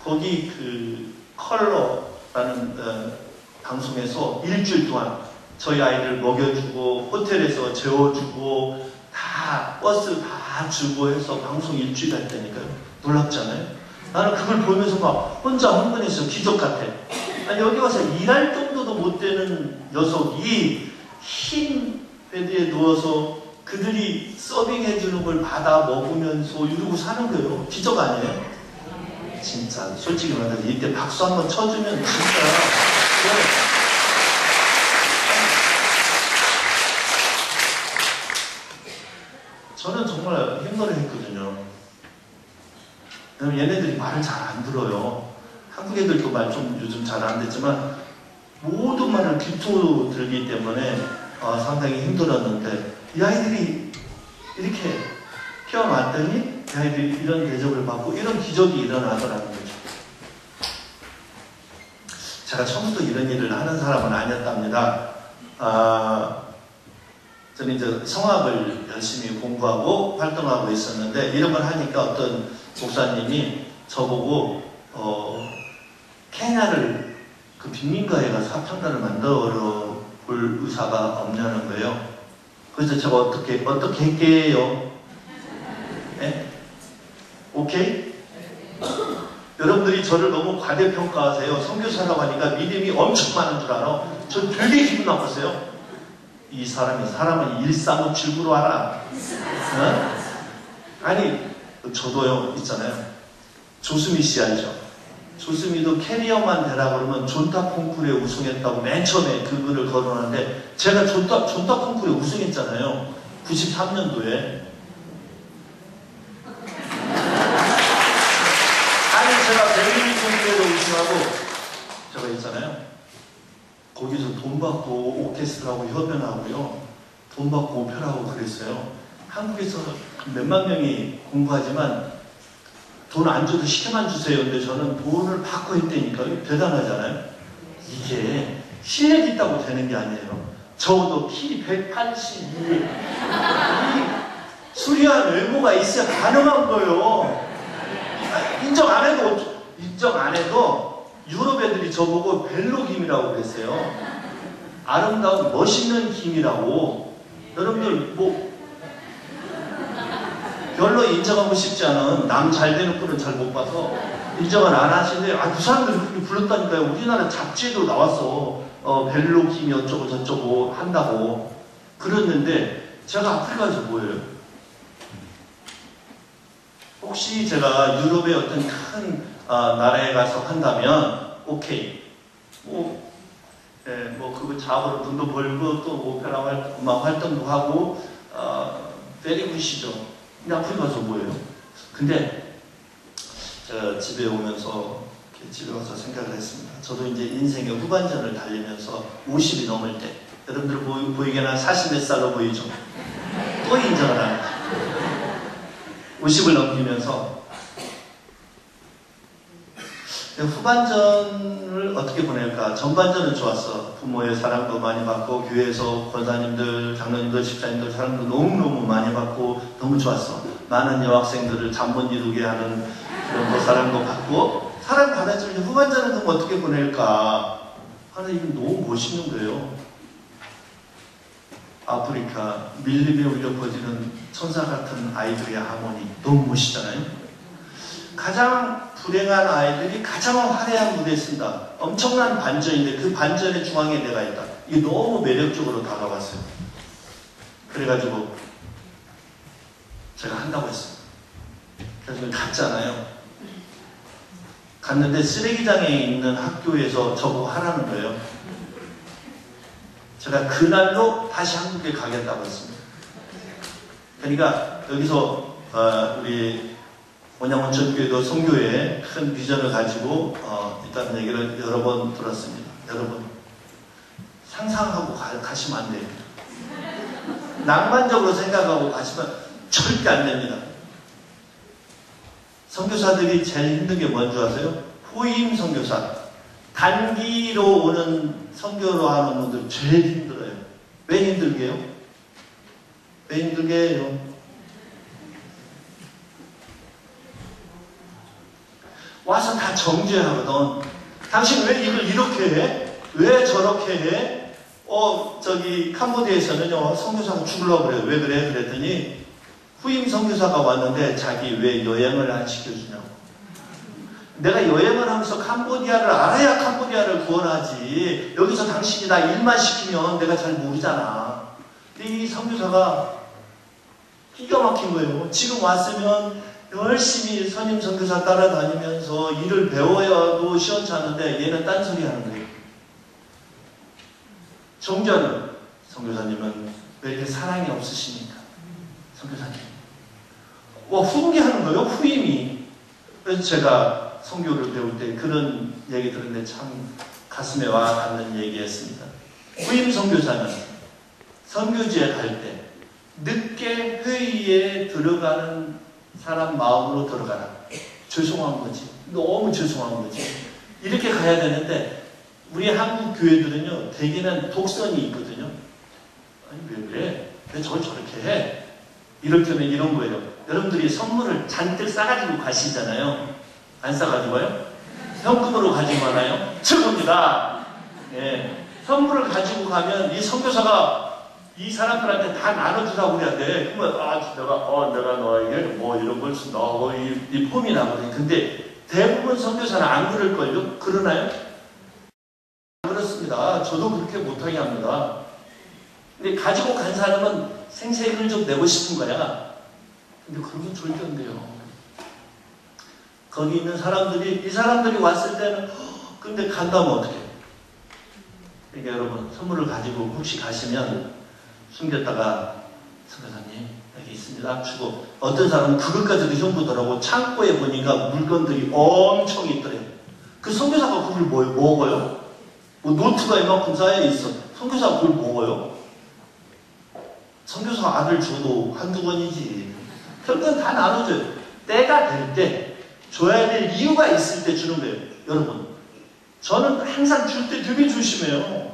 거기 그 컬러라는 방송에서 일주일 동안 저희 아이들 먹여주고 호텔에서 재워주고 다 버스 다 주고 해서 방송 일주일 했다니까요. 놀랍잖아요. 나는 그걸 보면서 막 혼자 흥분해서 기적 같아. 아니, 여기 와서 일할 정도도 못 되는 녀석이 흰 베드에 누워서 그들이 서빙해주는 걸 받아 먹으면서 이러고 사는 거예요. 기적 아니에요? 진짜 솔직히 말해서 이때 박수 한번 쳐주면 진짜 저는 정말 힘들어 했거든요. 왜냐면 얘네들이 말을 잘 안 들어요. 한국 애들도 말 좀 요즘 잘 안 듣지만 모든 말을 비토 들기 때문에 상당히 힘들었는데 이 아이들이 이렇게 태어났더니 이 아이들이 이런 대접을 받고 이런 기적이 일어나더라는 거죠. 제가 처음부터 이런 일을 하는 사람은 아니었답니다. 저는 이제 성악을 열심히 공부하고 활동하고 있었는데 이런 걸 하니까 어떤 목사님이 저보고 케냐를 그 빈민가에 가서 합창단을 만들어 볼 의사가 없냐는 거예요. 그래서 제가 어떻게 할게요? 네? 오케이? 여러분들이 저를 너무 과대평가하세요. 선교사라고 하니까 믿음이 엄청 많은 줄 알아. 전 되게 기분 나빴어요. 이 사람은 일사무출구로 알아. 어? 아니, 저도요, 있잖아요. 조수미 씨 알죠? 조수미도 캐리어만 되라 그러면 존타 콩쿠르에 우승했다고 맨 처음에 그 글을 거론하는데 제가 존타 콩쿠르에 우승했잖아요. 93년도에. 아니, 제가 베를린 콩쿠르에도 우승하고 제가 있잖아요. 거기서 돈 받고 오케스트라하고 협연하고요. 돈 받고 오페라하고 그랬어요. 한국에서 몇만 명이 공부하지만 돈 안 줘도 시켜만 주세요. 근데 저는 돈을 받고 했다니까요. 대단하잖아요. 이게 실력이 있다고 되는 게 아니에요. 적어도 키 182, 수려한 외모가 있어야 가능한 거예요. 인정 안 해도 유럽 애들이 저보고 벨로 김이라고 그랬어요. 아름다운 멋있는 김이라고. 여러분들 뭐 별로 인정하고 싶지 않은 남 잘 되는 분은 잘 못 봐서 인정을 안 하시는데 그 사람들이 그렇게 불렀다니까요. 우리나라 잡지에도 나왔어. 벨로 김이 어쩌고 저쩌고 한다고 그랬는데 제가 아프리카에서 뭐예요? 혹시 제가 유럽의 어떤 큰 나라에 가서 한다면 오케이 뭐 그거 작업으로 돈도 벌고 또 오페라 음악 활동도 하고 very 굿이죠. 근데 아프리카 가서 뭐예요? 근데 제가 집에 오면서 집에 와서 생각을 했습니다. 저도 이제 인생의 후반전을 달리면서 50이 넘을 때 여러분들 보이게나 40 몇 살로 보이죠? 또 인정을 안 해요. 50을 넘기면서 후반전을 어떻게 보낼까? 전반전은 좋았어. 부모의 사랑도 많이 받고 교회에서 권사님들, 장로님들, 집사님들 사랑도 너무너무 많이 받고 너무 좋았어. 많은 여학생들을 잠 못 이루게 하는 그런 거 사랑도 받고 사랑 받았지만 후반전은 그럼 어떻게 보낼까? 이건 너무 멋있는 거예요. 아프리카 밀림에 울려 퍼지는 천사 같은 아이들의 하모니 너무 멋있잖아요. 가장 불행한 아이들이 가장 화려한 무대에 쓴다. 엄청난 반전인데 그 반전의 중앙에 내가 있다. 이게 너무 매력적으로 다가왔어요. 그래가지고 제가 한다고 했어요. 그래서 갔잖아요. 갔는데 쓰레기장에 있는 학교에서 저보고 하라는 거예요. 제가 그날로 다시 한국에 가겠다고 했습니다. 그러니까 여기서 우리 원양원천교회도 선교회에 큰 비전을 가지고 있다는 얘기를 여러 번 들었습니다. 여러분 상상하고 가시면 안 돼요. 낭만적으로 생각하고 가시면 절대 안 됩니다. 선교사들이 제일 힘든 게 뭔지 아세요? 후임 선교사. 단기로 오는 선교로 하는 분들 제일 힘들어요. 왜 힘들게요? 왜 힘들게 해요? 와서 다 정죄하거든. 당신 왜 이걸 이렇게 해? 왜 저렇게 해? 저기 캄보디아에서는요 선교사가 죽으려고 그래요. 왜 그래? 그랬더니 후임 선교사가 왔는데 자기 왜 여행을 안 시켜주냐고. 내가 여행을 하면서 캄보디아를 알아야 캄보디아를 구원하지. 여기서 당신이 나 일만 시키면 내가 잘 모르잖아. 근데 이 선교사가 기가 막힌 거예요. 지금 왔으면 열심히 선임 선교사 따라다니면서 일을 배워야도 시원찮은데 얘는 딴소리 하는 거예요. 정전 선교사님은 왜 이렇게 사랑이 없으십니까? 선교사님. 후기하는 거예요. 후임이. 그래서 제가 선교를 배울 때 그런 얘기 들었는데 참 가슴에 와 닿는 얘기였습니다. 후임 선교사는 선교지에 갈 때 늦게 회의에 들어가는 사람 마음으로 들어가라. 죄송한 거지. 너무 죄송한 거지. 이렇게 가야 되는데 우리 한국 교회들은요 대개는 독선이 있거든요. 아니 왜 그래? 왜 저걸 저렇게 해? 이럴 때는 이런 거예요. 여러분들이 선물을 잔뜩 싸가지고 가시잖아요. 안 싸가지고 와요? 현금으로 가지고 가나요? 최고입니다. 예. 선물을 가지고 가면 이 선교사가 이 사람들한테 다 나눠주라고 그래야 돼. 그러면 내가 너에게 뭐 이런 걸 넣어 이 폼이 나거든요. 근데 대부분 선교사는 안 그럴걸요? 그러나요? 안 그렇습니다. 저도 그렇게 못하게 합니다. 근데 가지고 간 사람은 생색을 좀 내고 싶은 거야. 근데 그러면 절대 안 돼요. 거기 있는 사람들이 이 사람들이 왔을 때는 근데 간다면 어떡해? 그러니까 여러분 선물을 가지고 혹시 가시면 숨겼다가 선교사님 여기 있습니다 주고 어떤 사람은 그것까지도 흉보더라고. 창고에 보니까 물건들이 엄청 있더래요. 그 선교사가 그걸 먹어요? 뭐 노트가 이만큼 쌓여 있어. 선교사가 그걸 먹어요? 선교사 아들 줘도 한두 번이지. 결국은 다 나눠줘요. 때가 될 때 줘야 될 이유가 있을 때 주는 거예요. 여러분 저는 항상 줄 때 되게 조심해요.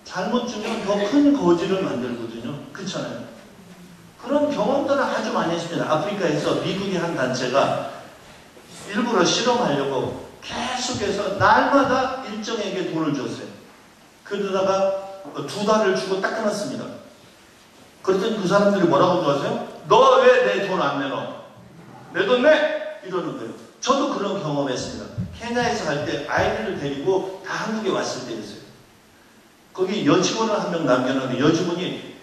잘못 주면 더 큰 거지를 만들거든요. 그렇잖아요. 그런 경험들을 아주 많이 했습니다. 아프리카에서 미국의 한 단체가 일부러 실험하려고 계속해서 날마다 일정에게 돈을 줬어요. 그러다가 2달을 주고 딱 끊었습니다. 그랬더니 그 사람들이 뭐라고 좋아하세요? 너 왜 내 돈 안 내놔? 내 돈 내! 이러는 거예요. 저도 그런 경험했습니다. 케냐에서 갈 때 아이들을 데리고 다 한국에 왔을 때였어요. 거기 여직원을 한 명 남겨놓는데 여직원이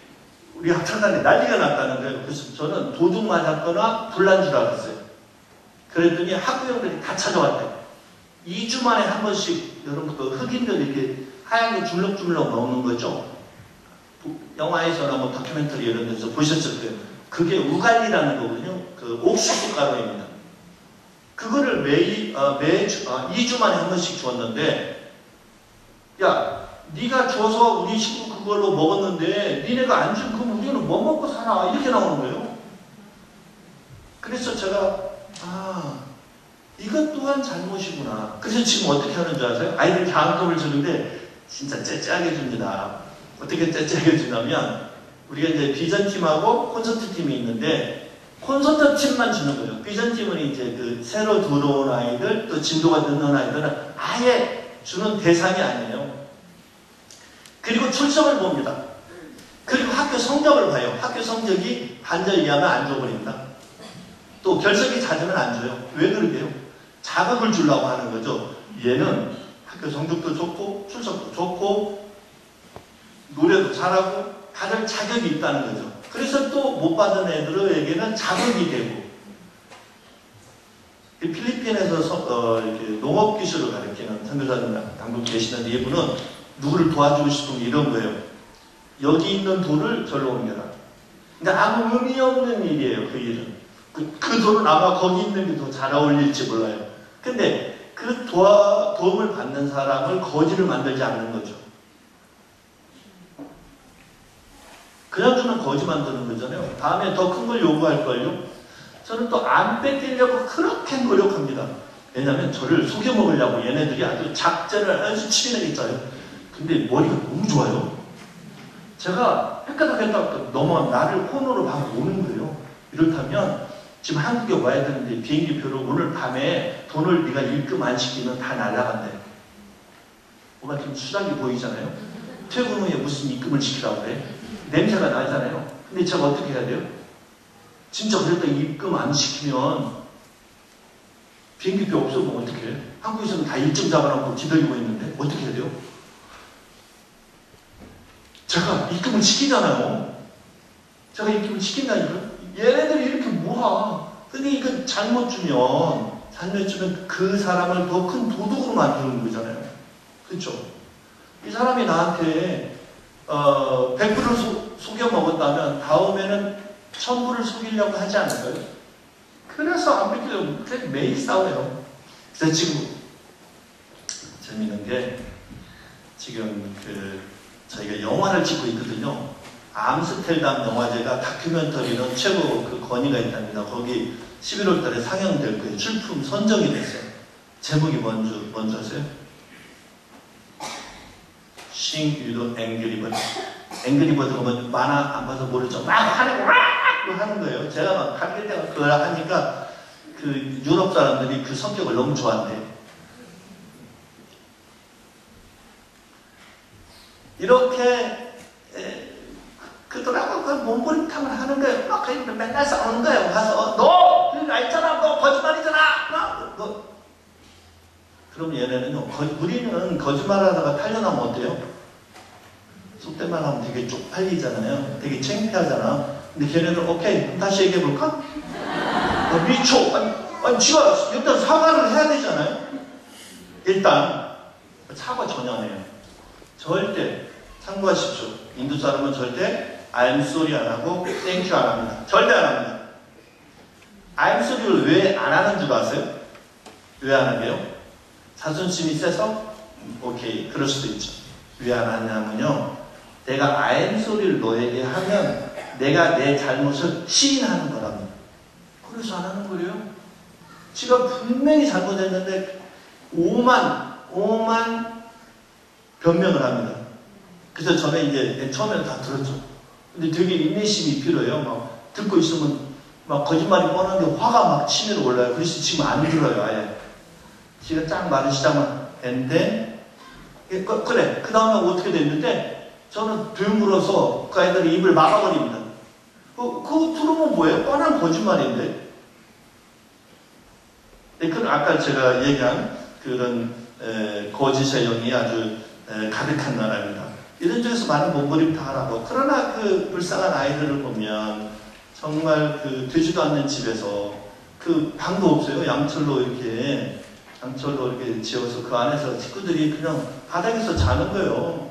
우리 합창단에 난리가 났다는 거예요. 그래서 저는 도둑 맞았거나 불난 줄 알았어요. 그랬더니 학부형들이 다 찾아왔대요. 2주 만에 한 번씩 여러분 그 흑인들 이렇게 하얀 거 줄럭줄럭 넣는 거죠. 영화에서나 뭐 다큐멘터리 이런 데서 보셨을 거예요. 그게 우갈리라는 거거든요. 그 옥수수 가루입니다. 그거를 2주 만에 한 번씩 주었는데 야 네가 줘서 우리 식구 그걸로 먹었는데 니네가 안 준 그럼 우리는 뭐 먹고 살아? 이렇게 나오는 거예요. 그래서 제가 이것 또한 잘못이구나. 그래서 지금 어떻게 하는 줄 아세요? 아이들 장학금을 주는데 진짜 째째하게 줍니다. 어떻게 째째하게 주냐면 우리가 이제 비전팀하고 콘서트팀이 있는데 콘서트팀만 주는 거예요. 비전팀은 이제 그 새로 들어온 아이들 또 진도가 늦는 아이들은 아예 주는 대상이 아니에요. 그리고 출석을 봅니다. 그리고 학교 성적을 봐요. 학교 성적이 반절 이하면 안 줘버립니다. 또 결석이 잦으면 안 줘요. 왜 그러게요? 자극을 주려고 하는 거죠. 얘는 학교 성적도 좋고 출석도 좋고 노래도 잘하고 받을 자격이 있다는 거죠. 그래서 또 못 받은 애들에게는 자극이 되고 필리핀에서 이렇게 농업기술을 가르치는 선교사님 당국 계시는데 이분은 누구를 도와주고 싶은 게 이런 거예요. 여기 있는 돈을 절로 옮겨라. 근데 아무 의미 없는 일이에요. 그 일은. 그 돈은 아마 거기 있는 게 더 잘 어울릴지 몰라요. 근데 그 도움을 받는 사람을 거지를 만들지 않는 거죠. 그냥 주면 거지 만드는 거잖아요. 다음에 더 큰 걸 요구할걸요. 저는 또 안 뺏기려고 그렇게 노력합니다. 왜냐하면 저를 속여먹으려고 얘네들이 아주 작전을 아주 치밀하게 짜요. 근데 머리가 너무 좋아요. 제가 헷갈렸다 너무 나를 코너로 막 오는 거예요. 이렇다면 지금 한국에 와야 되는데 비행기표를 오늘 밤에 돈을 네가 입금 안 시키면 다 날라간대. 뭔가 좀 수작이 보이잖아요. 퇴근 후에 무슨 입금을 시키라고 그래? 냄새가 나잖아요. 근데 제가 어떻게 해야 돼요? 진짜 그랬다 입금 안 시키면 비행기표 없어보면 어떻게 해? 한국에서는 다 일정 잡아놓고 기다리고 있는데 어떻게 해야 돼요? 제가 입금을 시키잖아요. 제가 입금을 시킨다니까요. 얘네들이 이렇게 뭐하. 근데 이거 잘못 주면 그 사람을 더 큰 도둑으로 만드는 거잖아요. 그렇죠? 이 사람이 나한테 100불을 속여 먹었다면 다음에는 1000불을 속이려고 하지 않을까요? 그래서 안 믿기려고 매일 싸워요. 그래서 지금 재밌는 게 지금 저희가 영화를 찍고 있거든요. 암스테르담 영화제가 다큐멘터리는 최고 건의가 있답니다. 거기 11월 달에 상영될 거예요. 출품 선정이 됐어요. 제목이 뭔지 아세요? Sing You the Angry Bird. 앵그리 버드가 뭐 만화 안 봐서 모르죠. 막 하는 거예요. 제가 막 가릴 때가 그걸 하니까 유럽 사람들이 그 성격을 너무 좋아한대요. 이렇게 그들하고 몸부림탕을 하는 거예요. 막 맨날 싸우는 거예요. 가서 너 그거 알잖아. 너 거짓말이잖아. 너. 그럼 얘네는요. 우리는 거짓말하다가 탈려나면 어때요? 속된 말 하면 되게 쪽팔리잖아요. 되게 창피하잖아. 근데 걔네는 오케이 다시 얘기해볼까? 미쳐. 아니 지가 일단 사과를 해야 되잖아요. 일단 사과 전혀 안 해요. 절대 참고하십시오. 인도 사람은 절대 I'm sorry 안 하고 thank you 안 합니다. 절대 안 합니다. I'm sorry를 왜 안 하는 줄 아세요? 왜 안 하게요? 자존심이 세서? 오케이 그럴 수도 있죠. 왜 안 하냐면요. 내가 I'm sorry를 너에게 하면 내가 내 잘못을 시인하는 거랍니다. 그래서 안 하는 거예요. 지가 분명히 잘못했는데 오만 변명을 합니다. 그래서 저는 이제 처음에는 다 들었죠. 근데 되게 인내심이 필요해요. 막 듣고 있으면 막 거짓말이 뻔한데 화가 막 치밀어 올라요. 그래서 지금 안 들어요. 아예. 지가 쫙 말을 시작하면 and then 그래. 그 다음에 어떻게 됐는데 저는 되물어서 그 아이들이 입을 막아버립니다. 그거 들으면 뭐예요? 뻔한 거짓말인데. 네, 아까 제가 얘기한 그런 거짓의 영이 아주 가득한 나라입니다. 이런 쪽에서 많은 몸부림탕을 하고 그러나 그 불쌍한 아이들을 보면 정말 되지도 않는 집에서 방도 없어요. 양철로 이렇게 지어서 그 안에서 식구들이 그냥 바닥에서 자는 거예요.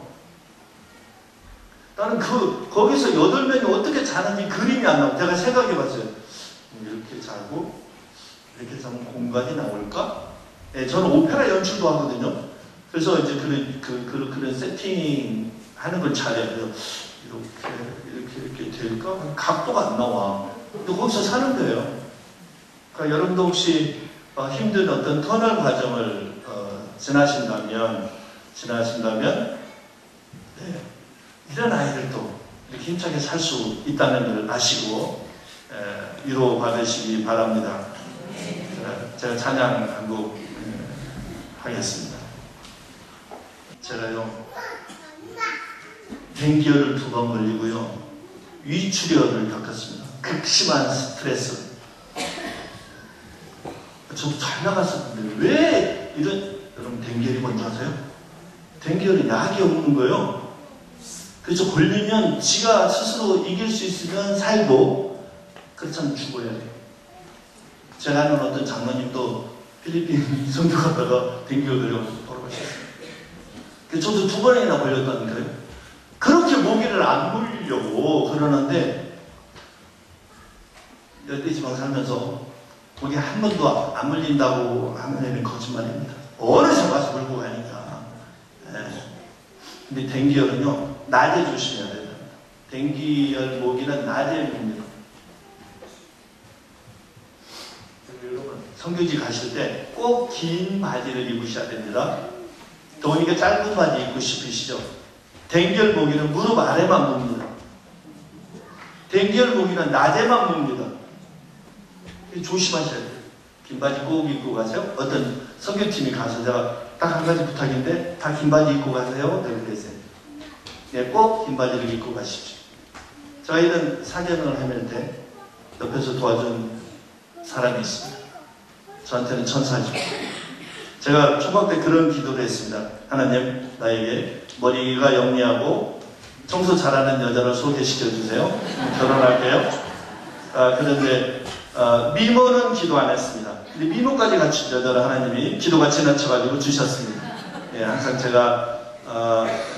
나는 거기서 8명이 어떻게 자는지 그림이 안 나와요. 제가 생각해 봤어요. 이렇게 자고 이렇게 자면 공간이 나올까? 네, 저는 오페라 연출도 하거든요. 그래서 이제 그런 세팅 하는 걸 잘해요. 이렇게 될까? 각도가 안 나와. 근데 거기서 사는 거예요. 그러니까 여러분도 혹시 힘든 어떤 터널 과정을 지나신다면 네, 이런 아이들도 이렇게 힘차게 살 수 있다는 걸 아시고 위로받으시기 바랍니다. 제가 찬양 한 곡 하겠습니다. 제가요 dengue를 2번 걸리고요 위축열을 겪었습니다. 극심한 스트레스. 저도 잘 나갔었는데 왜 여러분 dengue열이 뭔지 아세요? dengue열은 약이 없는 거예요. 그래서 걸리면 지가 스스로 이길 수 있으면 살고 그렇지 않으면 죽어야 돼요. 제가 아는 어떤 장로님도 필리핀 선교 가다가 dengue열 걸려서 돌아가셨어요. 그래서 저도 2번이나 걸렸다니까요. 그렇게 모기를 안 물리려고 그러는데 열대지방 살면서 모기 한 번도 안 물린다고 하면 거짓말입니다. 어디서 가서 물고 가니까. 근데 dengue열은요 낮에 조심해야 됩니다. dengue열 모기는 낮에 묻니다. 여러분 성교지 가실 때 꼭 긴 바지를 입으셔야 됩니다. 더우니까 짧은 바지 입고 싶으시죠? dengue열 모기는 무릎 아래만 묻니다. dengue열 모기는 낮에만 묻니다. 조심하셔야 돼요. 긴 바지 꼭 입고 가세요. 어떤 성교팀이 가서 제가 딱 한 가지 부탁인데 다 긴 바지 입고 가세요. 네, 그랬어요. 예, 꼭 긴 바지를 입고 가십시오. 저희는 사경을 하면서 옆에서 도와준 사람이 있습니다. 저한테는 천사죠. 제가 초등 때 그런 기도를 했습니다. 하나님, 나에게 머리가 영리하고 청소 잘하는 여자를 소개시켜 주세요. 결혼할게요. 그런데 미모는 기도 안 했습니다. 근데 미모까지 갖춘 여자를 하나님이 기도가 지나쳐가지고 주셨습니다. 예, 항상 제가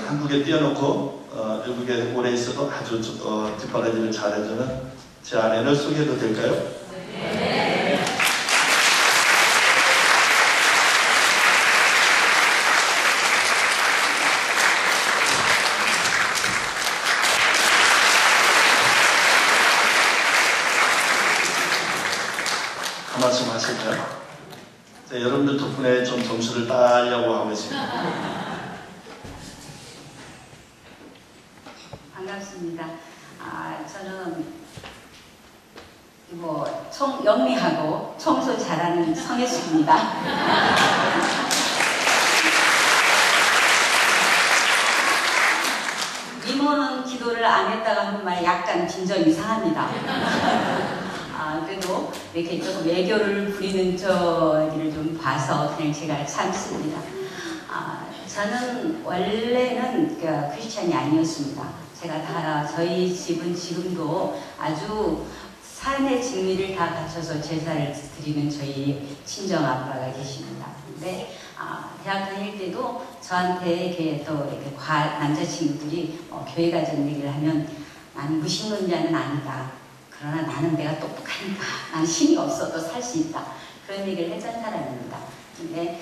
한국에 띄워놓고 외국에 오래 있어도 아주 뒷바라지를 잘해주는 제 아내를 소개해도 될까요? 네. 한 말씀 하실까요? 자, 여러분들 덕분에 좀 점수를 따려고 하고 있습니다. 반갑습니다. 저는 영리하고 청소 잘하는 성혜숙입니다. 미모는 기도를 안 했다가 하는 말 약간 빈정 이상합니다. 그래도 이렇게 조금 애교를 부리는 저기를 좀 봐서 그냥 제가 참습니다. 저는 원래는 크리스찬이 아니었습니다. 저희 집은 지금도 아주 삶의 진리를 다 갖춰서 제사를 드리는 저희 친정 아빠가 계십니다. 근데 대학 다닐 때도 저한테 이렇게 남자친구들이 교회 가자는 얘기를 하면 나는 무신론자는 아니다. 그러나 나는 내가 똑똑하니까 나는 힘이 없어도 살 수 있다. 그런 얘기를 했던 사람입니다. 근데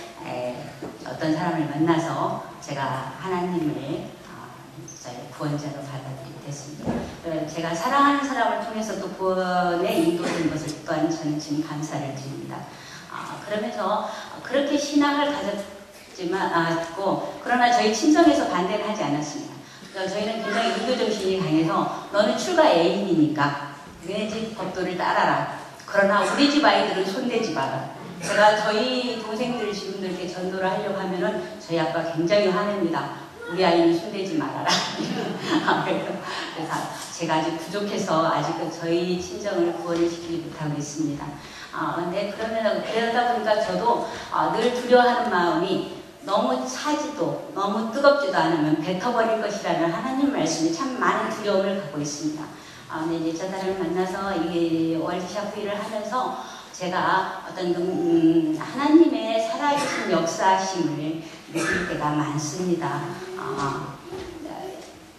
어떤 사람을 만나서 제가 하나님을 구원자로 받아들이게 됐습니다. 제가 사랑하는 사람을 통해서 또 구원에 인도된 것을 또한 저는 지금 감사를 드립니다. 그러면서 그렇게 신앙을 가졌지만 그러나 저희 친정에서 반대는 하지 않았습니다. 저희는 굉장히 인도 정신이 강해서 너는 출가 애인이니까 너네 집 법도를 따라라. 그러나 우리 집 아이들은 손대지 마라. 제가 저희 동생들 지금도 이렇게 전도를 하려고 하면은 저희 아빠 굉장히 화냅니다. 우리 아이는 손대지 말아라. 그래서 제가 아직 부족해서 아직도 저희 친정을 구원을 시키지 못하고 있습니다. 근데 그러다 보니까 저도 늘 두려워하는 마음이 너무 차지도 너무 뜨겁지도 않으면 뱉어버릴 것이라는 하나님 말씀에 참 많은 두려움을 갖고 있습니다. 근데 이제 저 사람을 만나서 이 월드샵 회의를 하면서 제가 어떤 하나님의 살아계신 역사심을 느낄 때가 많습니다.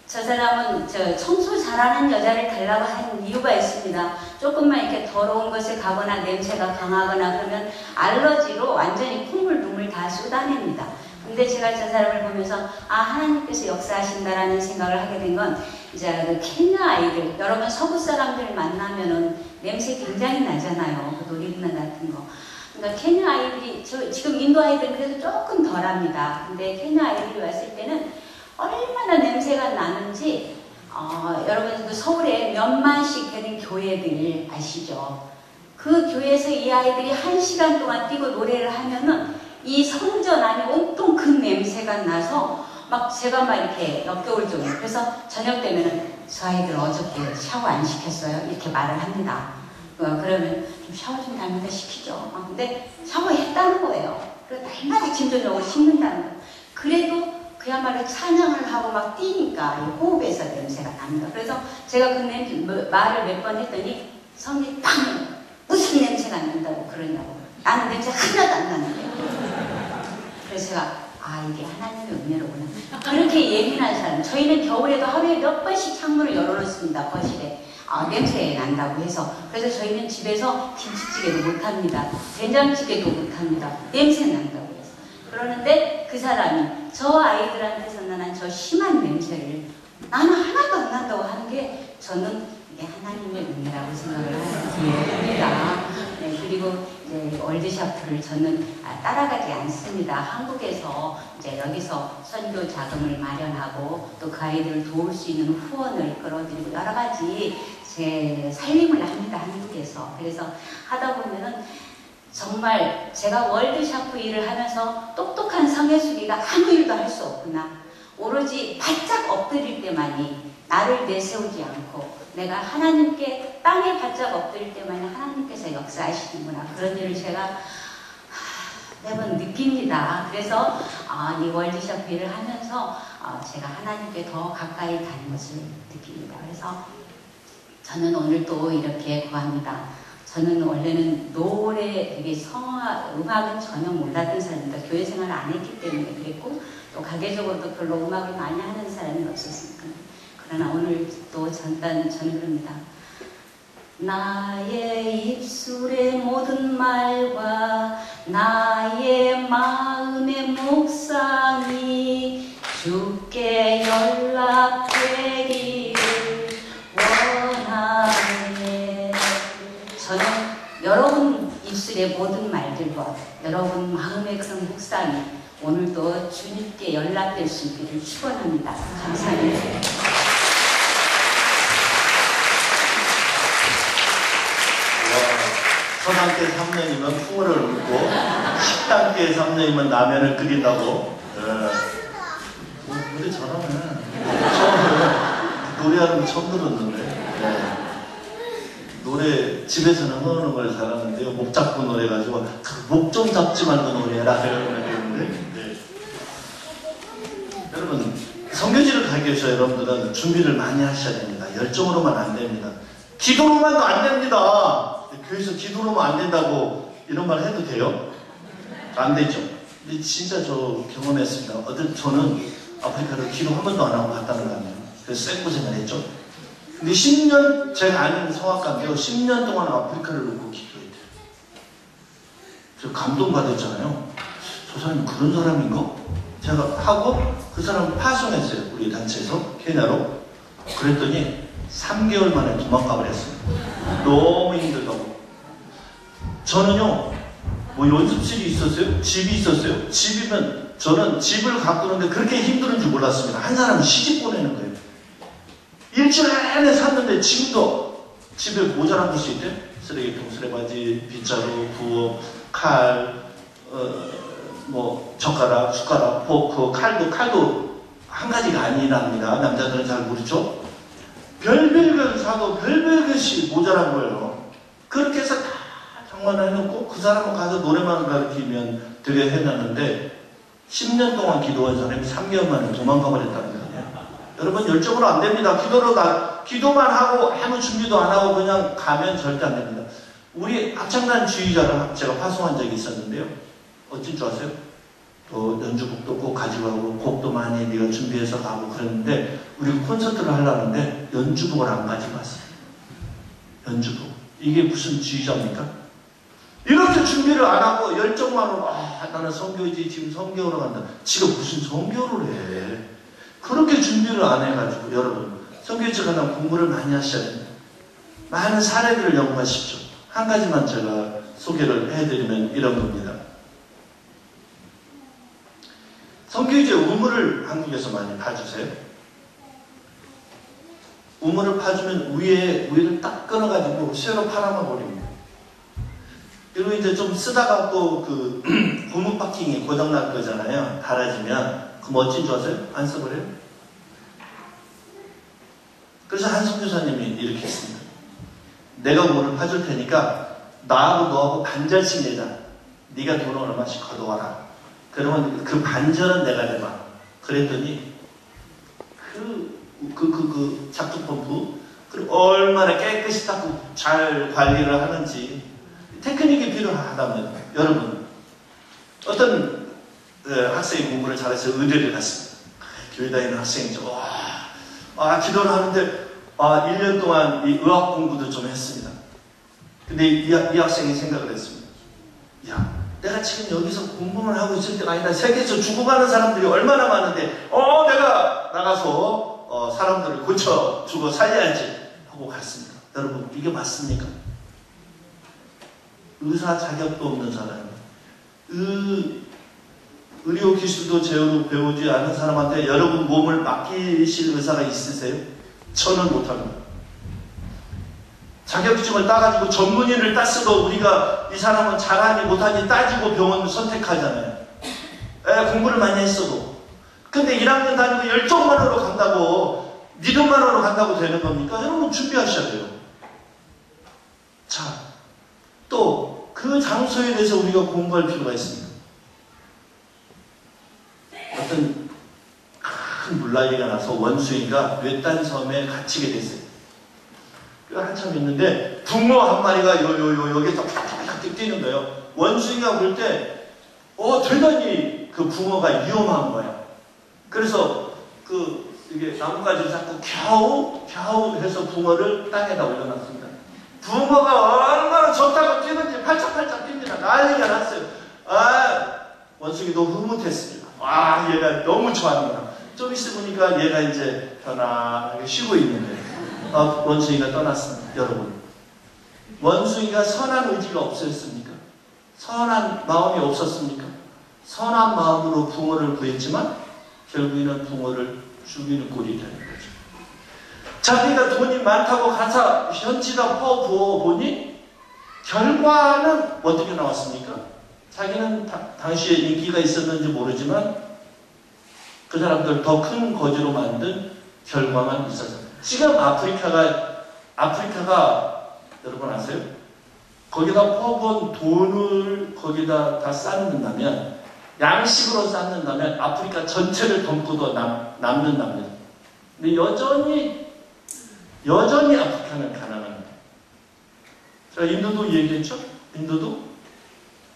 저 사람은 청소 잘하는 여자를 달라고 한 이유가 있습니다. 조금만 이렇게 더러운 곳에 가거나 냄새가 강하거나 그러면 알러지로 완전히 콧물 눈물 다 쏟아냅니다. 근데 제가 저 사람을 보면서 하나님께서 역사하신다라는 생각을 하게 된 건 이제 그 케냐 아이들, 여러분 서구 사람들 만나면은 냄새 굉장히 나잖아요. 그 놀이공원 같은 거. 그러니까 케냐 아이들이 지금 인도 아이들은 그래도 조금 덜합니다. 근데 케냐 아이들이 왔을 때는 얼마나 냄새가 나는지 여러분 그 서울에 몇만씩 되는 교회들 아시죠? 그 교회에서 이 아이들이 1시간 동안 뛰고 노래를 하면은 이 성전 안에 온통 그 냄새가 나서 제가 이렇게 역겨울 정도. 그래서 저녁 되면은 저 아이들 어저께 샤워 안 시켰어요? 이렇게 말을 합니다. 그러면 좀 샤워 좀 날마다 시키죠. 근데 샤워했다는 거예요. 그래서 날마다 진전적으로 씻는다는 거예요. 그래도 그야말로 찬양을 하고 뛰니까 호흡에서 냄새가 납니다. 그래서 제가 그 말을 몇 번 했더니 성이 빵! 무슨 냄새가 난다고 그러냐고. 나는 냄새 하나도 안 나는데요. 그래서 제가 이게 하나님의 은혜로구나. 그렇게 예민한 사람. 저희는 겨울에도 하루에 몇 번씩 창문을 열어놓습니다. 거실에. 냄새 난다고 해서. 그래서 저희는 집에서 김치찌개도 못합니다. 된장찌개도 못합니다. 냄새 난다고 해서. 그러는데 그 사람이 저 아이들한테서 나는 저 심한 냄새를 나는 하나도 안 난다고 하는 게 저는 이게 하나님의 은혜라고 생각을 합니다. 네, 그리고 이제 월드샤프를 저는 따라가지 않습니다. 한국에서 이제 여기서 선교 자금을 마련하고 또 그 아이들을 도울 수 있는 후원을 끌어들이고 여러 가지 제 살림을 합니다. 한국에서. 그래서 하다 보면은 정말 제가 월드샤프 일을 하면서 똑똑한 성혜숙이가 아무 일도 할 수 없구나. 오로지 바짝 엎드릴 때만이 나를 내세우지 않고 내가 하나님께 땅에 바짝 엎드릴 때만이 하나님께서 역사하시는구나. 그런 일을 제가 매번 느낍니다. 그래서 이 월드샵 일을 하면서 제가 하나님께 더 가까이 가는 것을 느낍니다. 그래서 저는 오늘 또 이렇게 구합니다. 저는 원래는 노래, 되게 음악은 전혀 몰랐던 사람입니다. 교회 생활을 안 했기 때문에 그랬고, 또 가계적으로도 별로 음악을 많이 하는 사람이 없었으니까. 그러나 오늘 또 저는 그럽니다. 나의 입술의 모든 말과 나의 마음의 묵상이 주께 연락되기를 원하네. 저는 여러분 입술의 모든 말들과 여러분 마음의 그런 묵상이 오늘도 주님께 연락될 수 있기를 축원합니다. 감사합니다. 서당계 3년이면 풍어를 읊고 10단계 3년이면 라면을 끓인다고. 노래 잘하네. 노래하는 거 처음 들었는데. 노래 집에서는 흐르는 걸 잘하는데요. 목 잡고 노래 가지고 목 좀 잡지 말고 노래해라 그러는데. 여러분 선교지를 가기 위해서 여러분들은 준비를 많이 하셔야 됩니다. 열정으로만 안 됩니다. 기도로만도 안 됩니다. 교회에서 기도로만 안 된다고 이런 말 해도 돼요? 안 되죠. 근데 진짜 저 경험했습니다. 저는 아프리카를 기도 한 번도 안 하고 갔다는 거 아니에요. 그래서 쌩고생을 했죠. 근데 10년, 제가 아는 성악가인데요. 10년 동안 아프리카를 놓고 기도했대요. 저 감동받았잖아요. 저 사람이 그런 사람인가? 제가 하고 그 사람을 파송했어요. 우리 단체에서 케냐로. 그랬더니 3개월 만에 도망가 버렸어요. 너무 힘들다고. 저는요, 뭐 연습실이 있었어요? 집이 있었어요? 집이면 저는 집을 가꾸는데 그렇게 힘든 줄 몰랐습니다. 한 사람은 시집 보내는 거예요. 일주일 내내 샀는데 지금도 집에 모자란 것이 있대요. 쓰레기통, 쓰레바지, 빗자루, 부엌, 칼, 뭐 젓가락, 숟가락, 포크, 칼도 한 가지가 아니랍니다. 남자들은 잘 모르죠. 별별 것 사도 별별 것이 모자란 거예요. 그렇게 해서 다 장만해놓고 그 사람은 가서 노래만 가르치면 되게 해놨는데 10년 동안 기도한 사람이 3개월 만에 도망가 버렸다는 거예요. 여러분 열정으로 안 됩니다. 기도만 하고 아무 준비도 안 하고 그냥 가면 절대 안 됩니다. 우리 합창단 지휘자를 제가 파송한 적이 있었는데요. 어쩔 줄 아세요? 또 연주곡도 꼭 가지고 가고 곡도 많이 네가 준비해서 가고 그랬는데 우리 콘서트를 하려는데 연주곡을 안 가지고 왔어요. 연주곡. 이게 무슨 지휘자입니까? 이렇게 준비를 안 하고 열정만으로 나는 선교지 지금 선교하러 간다. 지금 무슨 선교를 해. 그렇게 준비를 안 해가지고 여러분 선교지 가면 공부를 많이 하셔야 됩니다. 많은 사례들을 연구하십시오. 한 가지만 제가 소개를 해드리면 이런 겁니다. 선교지의 우물을 한국에서 많이 파주세요. 우물을 파주면 위를 딱 끊어가지고 쇠로 팔아만 버립니다. 그리고 이제 좀 쓰다가 또 그 고무 파킹이 고장날 거잖아요. 달아지면. 그 멋진 줄 아세요? 안 써버려요? 그래서 한 선교사님이 이렇게 했습니다. 내가 우물을 파줄 테니까 나하고 너하고 반절씩 내자. 네가 돈을 얼마씩 걷어와라. 그러면 그 반절은 내가 내봐. 그랬더니 그 작두 펌프 그리고 얼마나 깨끗이 닦고 잘 관리를 하는지 테크닉이 필요하다면 여러분 어떤 학생이 공부를 잘해서 의대를 갔습니다. 교회 다니는 학생이죠. 기도를 하는데 1년 동안 이 의학 공부도 좀 했습니다. 근데 이 학생이 생각을 했습니다. 야, 내가 지금 여기서 공부만 하고 있을 때가 아니라 세계에서 죽어가는 사람들이 얼마나 많은데 내가 나가서 사람들을 고쳐 주고 살려야지 하고 갔습니다. 여러분 이게 맞습니까? 의사 자격도 없는 사람, 의료 기술도 제대로 배우지 않은 사람한테 여러분 몸을 맡기실 의사가 있으세요? 저는 못합니다. 자격증을 따가지고 전문의를 땄어도 우리가 이 사람은 잘하니 못하니 따지고 병원을 선택하잖아요. 공부를 많이 했어도. 근데 1학년 다니고 열정만으로 간다고, 믿음만으로 간다고 되는 겁니까? 여러분 준비하셔야 돼요. 자, 또 그 장소에 대해서 우리가 공부할 필요가 있습니다. 어떤 큰 물난리가 나서 원숭이가 외딴 섬에 갇히게 됐어요. 한참 있는데 붕어 한 마리가 여기서 팍팍팍 뛰는 거예요. 원숭이가 볼 때 대단히 그 붕어가 위험한 거야. 그래서 이게 나뭇가지를 잡고 겨우 해서 붕어를 땅에다 올려놨습니다. 붕어가 얼마나 좋다고 뛰는지 팔짝팔짝 뜁니다. 난리가 났어요. 원숭이도 흐뭇했습니다. 얘가 너무 좋아합니다. 좀 있으니까 얘가 이제 편안하게 쉬고 있는데 원숭이가 떠났습니다. 여러분, 원숭이가 선한 의지가 없었습니까? 선한 마음이 없었습니까? 선한 마음으로 붕어를 구했지만 결국에는 붕어를 죽이는 꼴이 되는 거죠. 자기가 돈이 많다고 가서 현지다 퍼부어보니 결과는 어떻게 나왔습니까? 자기는 당시에 인기가 있었는지 모르지만 그 사람들 더 큰 거지로 만든 결과만 있었어요. 지금 아프리카가 여러분 아세요? 거기다 퍼부은 돈을 거기다 다 쌓는다면, 양식으로 쌓는다면 아프리카 전체를 덮고도 남는답니다. 근데 여전히 아프리카는 가난합니다. 제가 인도도 얘기했죠? 인도도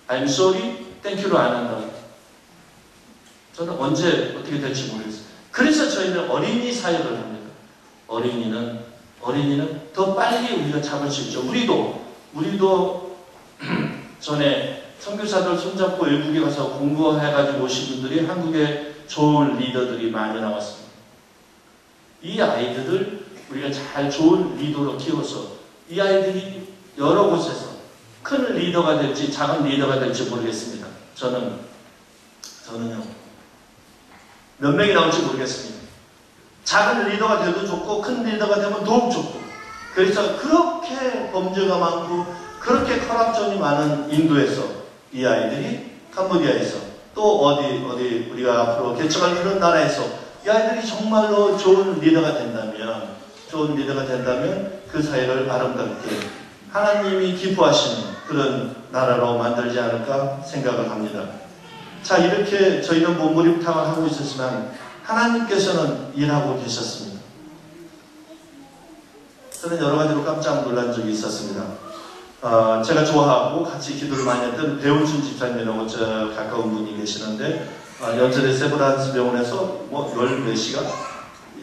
I'm sorry, thank you로 안 한다고. 저는 언제 어떻게 될지 모르겠어요. 그래서 저희는 어린이 사역을 합니다. 어린이는 더 빨리 우리가 잡을 수 있죠. 우리도 전에 선교사들 손잡고 외국에 가서 공부해가지고 오신 분들이 한국에 좋은 리더들이 많이 나왔습니다. 이 아이들을 우리가 잘 좋은 리더로 키워서 이 아이들이 여러 곳에서 큰 리더가 될지 작은 리더가 될지 모르겠습니다. 저는요 몇 명이 나올지 모르겠습니다. 작은 리더가 돼도 좋고 큰 리더가 되면 더욱 좋고, 그래서 그렇게 범죄가 많고 그렇게 커럽션이 많은 인도에서 이 아이들이 캄보디아에서 또 어디 우리가 앞으로 개척할 그런 나라에서 이 아이들이 정말로 좋은 리더가 된다면 그 사회를 아름답게 하나님이 기뻐하시는 그런 나라로 만들지 않을까 생각을 합니다. 자, 이렇게 저희는 몸부림탕을 하고 있었지만 하나님께서는 일하고 계셨습니다. 저는 여러 가지로 깜짝 놀란 적이 있었습니다. 제가 좋아하고 같이 기도를 많이 했던 배운순 집사님이라고 저 가까운 분이 계시는데, 연세대 세브란스 병원에서 열몇 시간,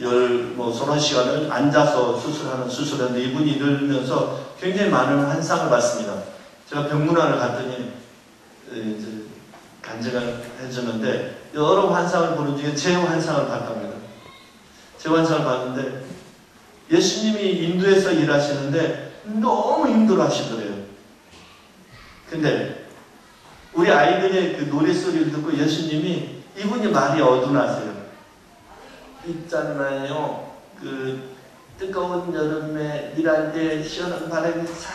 서너 시간을 앉아서 수술했는데 이분이 늘면서 굉장히 많은 환상을 받습니다. 제가 병문안을 갔더니 이제 간증을 해주는데 여러 환상을 보는 중에 제 환상을 봤답니다. 제 환상을 봤는데 예수님이 인도에서 일하시는데 너무 힘들어 하시더래요. 근데 우리 아이들의 그 노래소리를 듣고 예수님이, 이분이 말이 어두나세요. 있잖아요, 그 뜨거운 여름에 일할 때 시원한 바람이 싹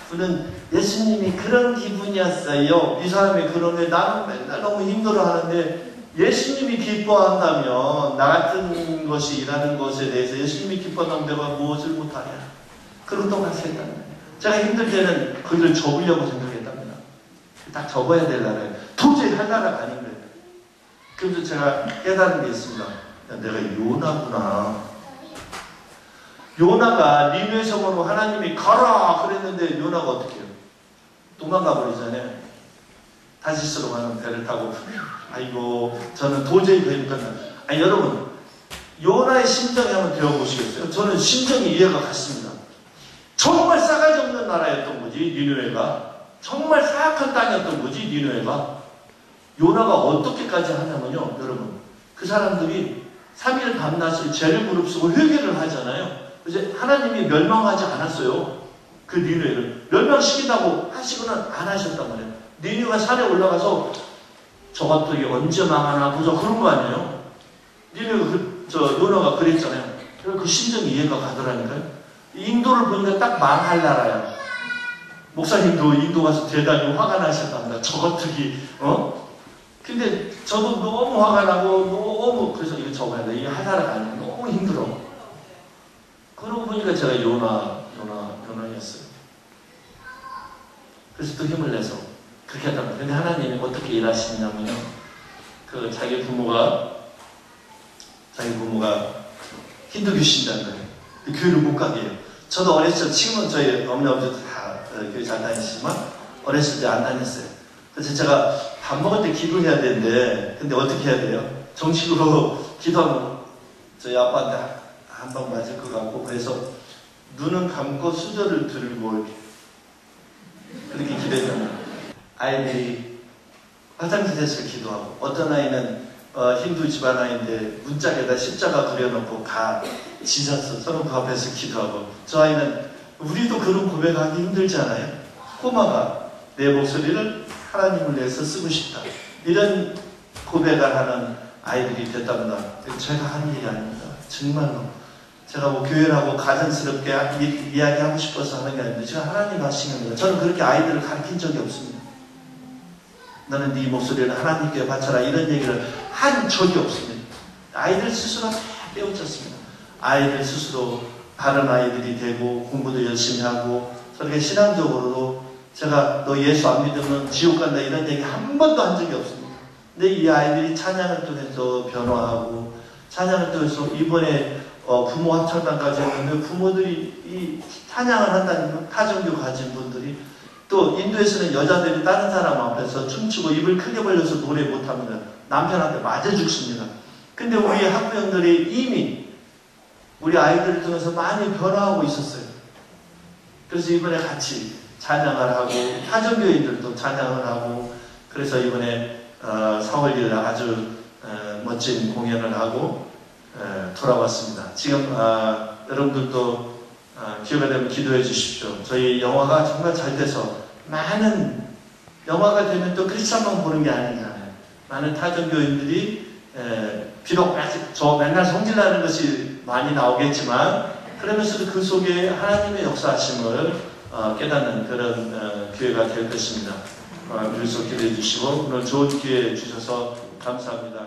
부는 예수님이 그런 기분이었어요. 이 사람이 그런데 나는 맨날 너무 힘들어 하는데 예수님이 기뻐한다면 나 같은 것이 일하는 것에 대해서 예수님이 기뻐한다면 내가 무엇을 못하냐. 그런 똑같이 했답니다. 제가 힘들 때는 거기를 접으려고 생각했답니다. 딱 접어야 될 나라예요. 도저히 할 나라가 아닌 거예요. 그래서 제가 깨달은 게 있습니다. 내가 요나구나. 요나가 니느웨 성으로 하나님이 가라 그랬는데 요나가 어떻게 해요? 도망가 버리잖아요. 다시스로 가는 배를 타고, 아이고 저는 도저히 배를 못 간다. 아니 여러분, 요나의 심정이 한번 배워보시겠어요? 저는 심정이 이해가 갔습니다. 정말 싸가지 없는 나라였던 거지 니느웨가. 정말 사악한 땅이었던 거지 니느웨가. 요나가 어떻게까지 하냐면요, 여러분, 그 사람들이 3일 밤낮을 죄를 무릅쓰고 회개를 하잖아요. 이제 하나님이 멸망하지 않았어요. 그 니느웨를 멸망시킨다고 하시고는 안 하셨단 말이에요. 니느웨가 산에 올라가서 저것들이 언제 망하나 보자 그런 거 아니에요. 니느웨가 요나가 그랬잖아요. 그래서 그 심정이 이해가 가더라니까요. 인도를 보니까 딱 망할 나라야. 목사님도 인도 가서 대단히 화가 나셨답니다. 저것들이 근데 저도 너무 화가 나고 너무 그래서 이거 적어야 돼. 이거 하나가 아니고 너무 힘들어. 그러고 보니까 제가 요나였어요. 그래서 또 힘을 내서 그렇게 하다 보니 근데 하나님이 어떻게 일하시냐면요. 그 자기 부모가 힌두 귀신이라는 거예요. 그 교회를 못 가게 해요. 저도 어렸을 때 지금은 저희 어머니 아버지도 다 교회 잘 다니시지만 어렸을 때 안 다녔어요. 그래서 제가 밥 먹을 때 기도해야 되는데 근데 어떻게 해야 돼요? 정식으로 기도하면 저희 아빠한테 한 방 맞을 것 같고 그래서 눈은 감고 수저를 들고 그렇게 기도했잖아요. 아이들이 화장실에서 기도하고 어떤 아이는 힌두 집안 아이인데 문짝에다 십자가 그려놓고 다 지졌어. 서로 그 앞에서 기도하고 저 아이는 우리도 그런 고백하기 힘들잖아요. 꼬마가 내 목소리를 하나님을 위해서 쓰고 싶다. 이런 고백을 하는 아이들이 됐답니다. 제가 하는 일이 아닙니다. 정말로 제가 뭐 교회라고 가정스럽게 이야기하고 싶어서 하는 게 아닌데 제가 하나님 하신 겁니다. 저는 그렇게 아이들을 가르친 적이 없습니다. 너는 네 목소리를 하나님께 바쳐라 이런 얘기를 한 적이 없습니다. 아이들 스스로 다 깨우쳤습니다. 아이들 스스로 바른 아이들이 되고 공부도 열심히 하고 저렇게 신앙적으로도 제가 너 예수 안 믿으면 지옥 간다 이런 얘기 한 번도 한 적이 없습니다. 근데 이 아이들이 찬양을 통해서 변화하고 찬양을 통해서 이번에 부모 합창단까지 했는데 부모들이 이 찬양을 한다니까 타종교 가진 분들이 또 인도에서는 여자들이 다른 사람 앞에서 춤추고 입을 크게 벌려서 노래 못합니다. 남편한테 맞아 죽습니다. 근데 우리 학부형들이 이미 우리 아이들을 통해서 많이 변화하고 있었어요. 그래서 이번에 같이 찬양을 하고 타종교인들도 찬양을 하고 그래서 이번에 4월 1일 아주 멋진 공연을 하고 돌아왔습니다. 지금 여러분들도 기회가 되면 기도해 주십시오. 저희 영화가 정말 잘 돼서 많은 영화가 되면 또 크리스찬만 보는 게 아니잖아요. 많은 타종교인들이 비록 아직 저 맨날 성질나는 것이 많이 나오겠지만 그러면서도 그 속에 하나님의 역사하심을 깨닫는 그런 기회가 될 것입니다. 그래서 기도해 주시고 오늘 좋은 기회 주셔서 감사합니다.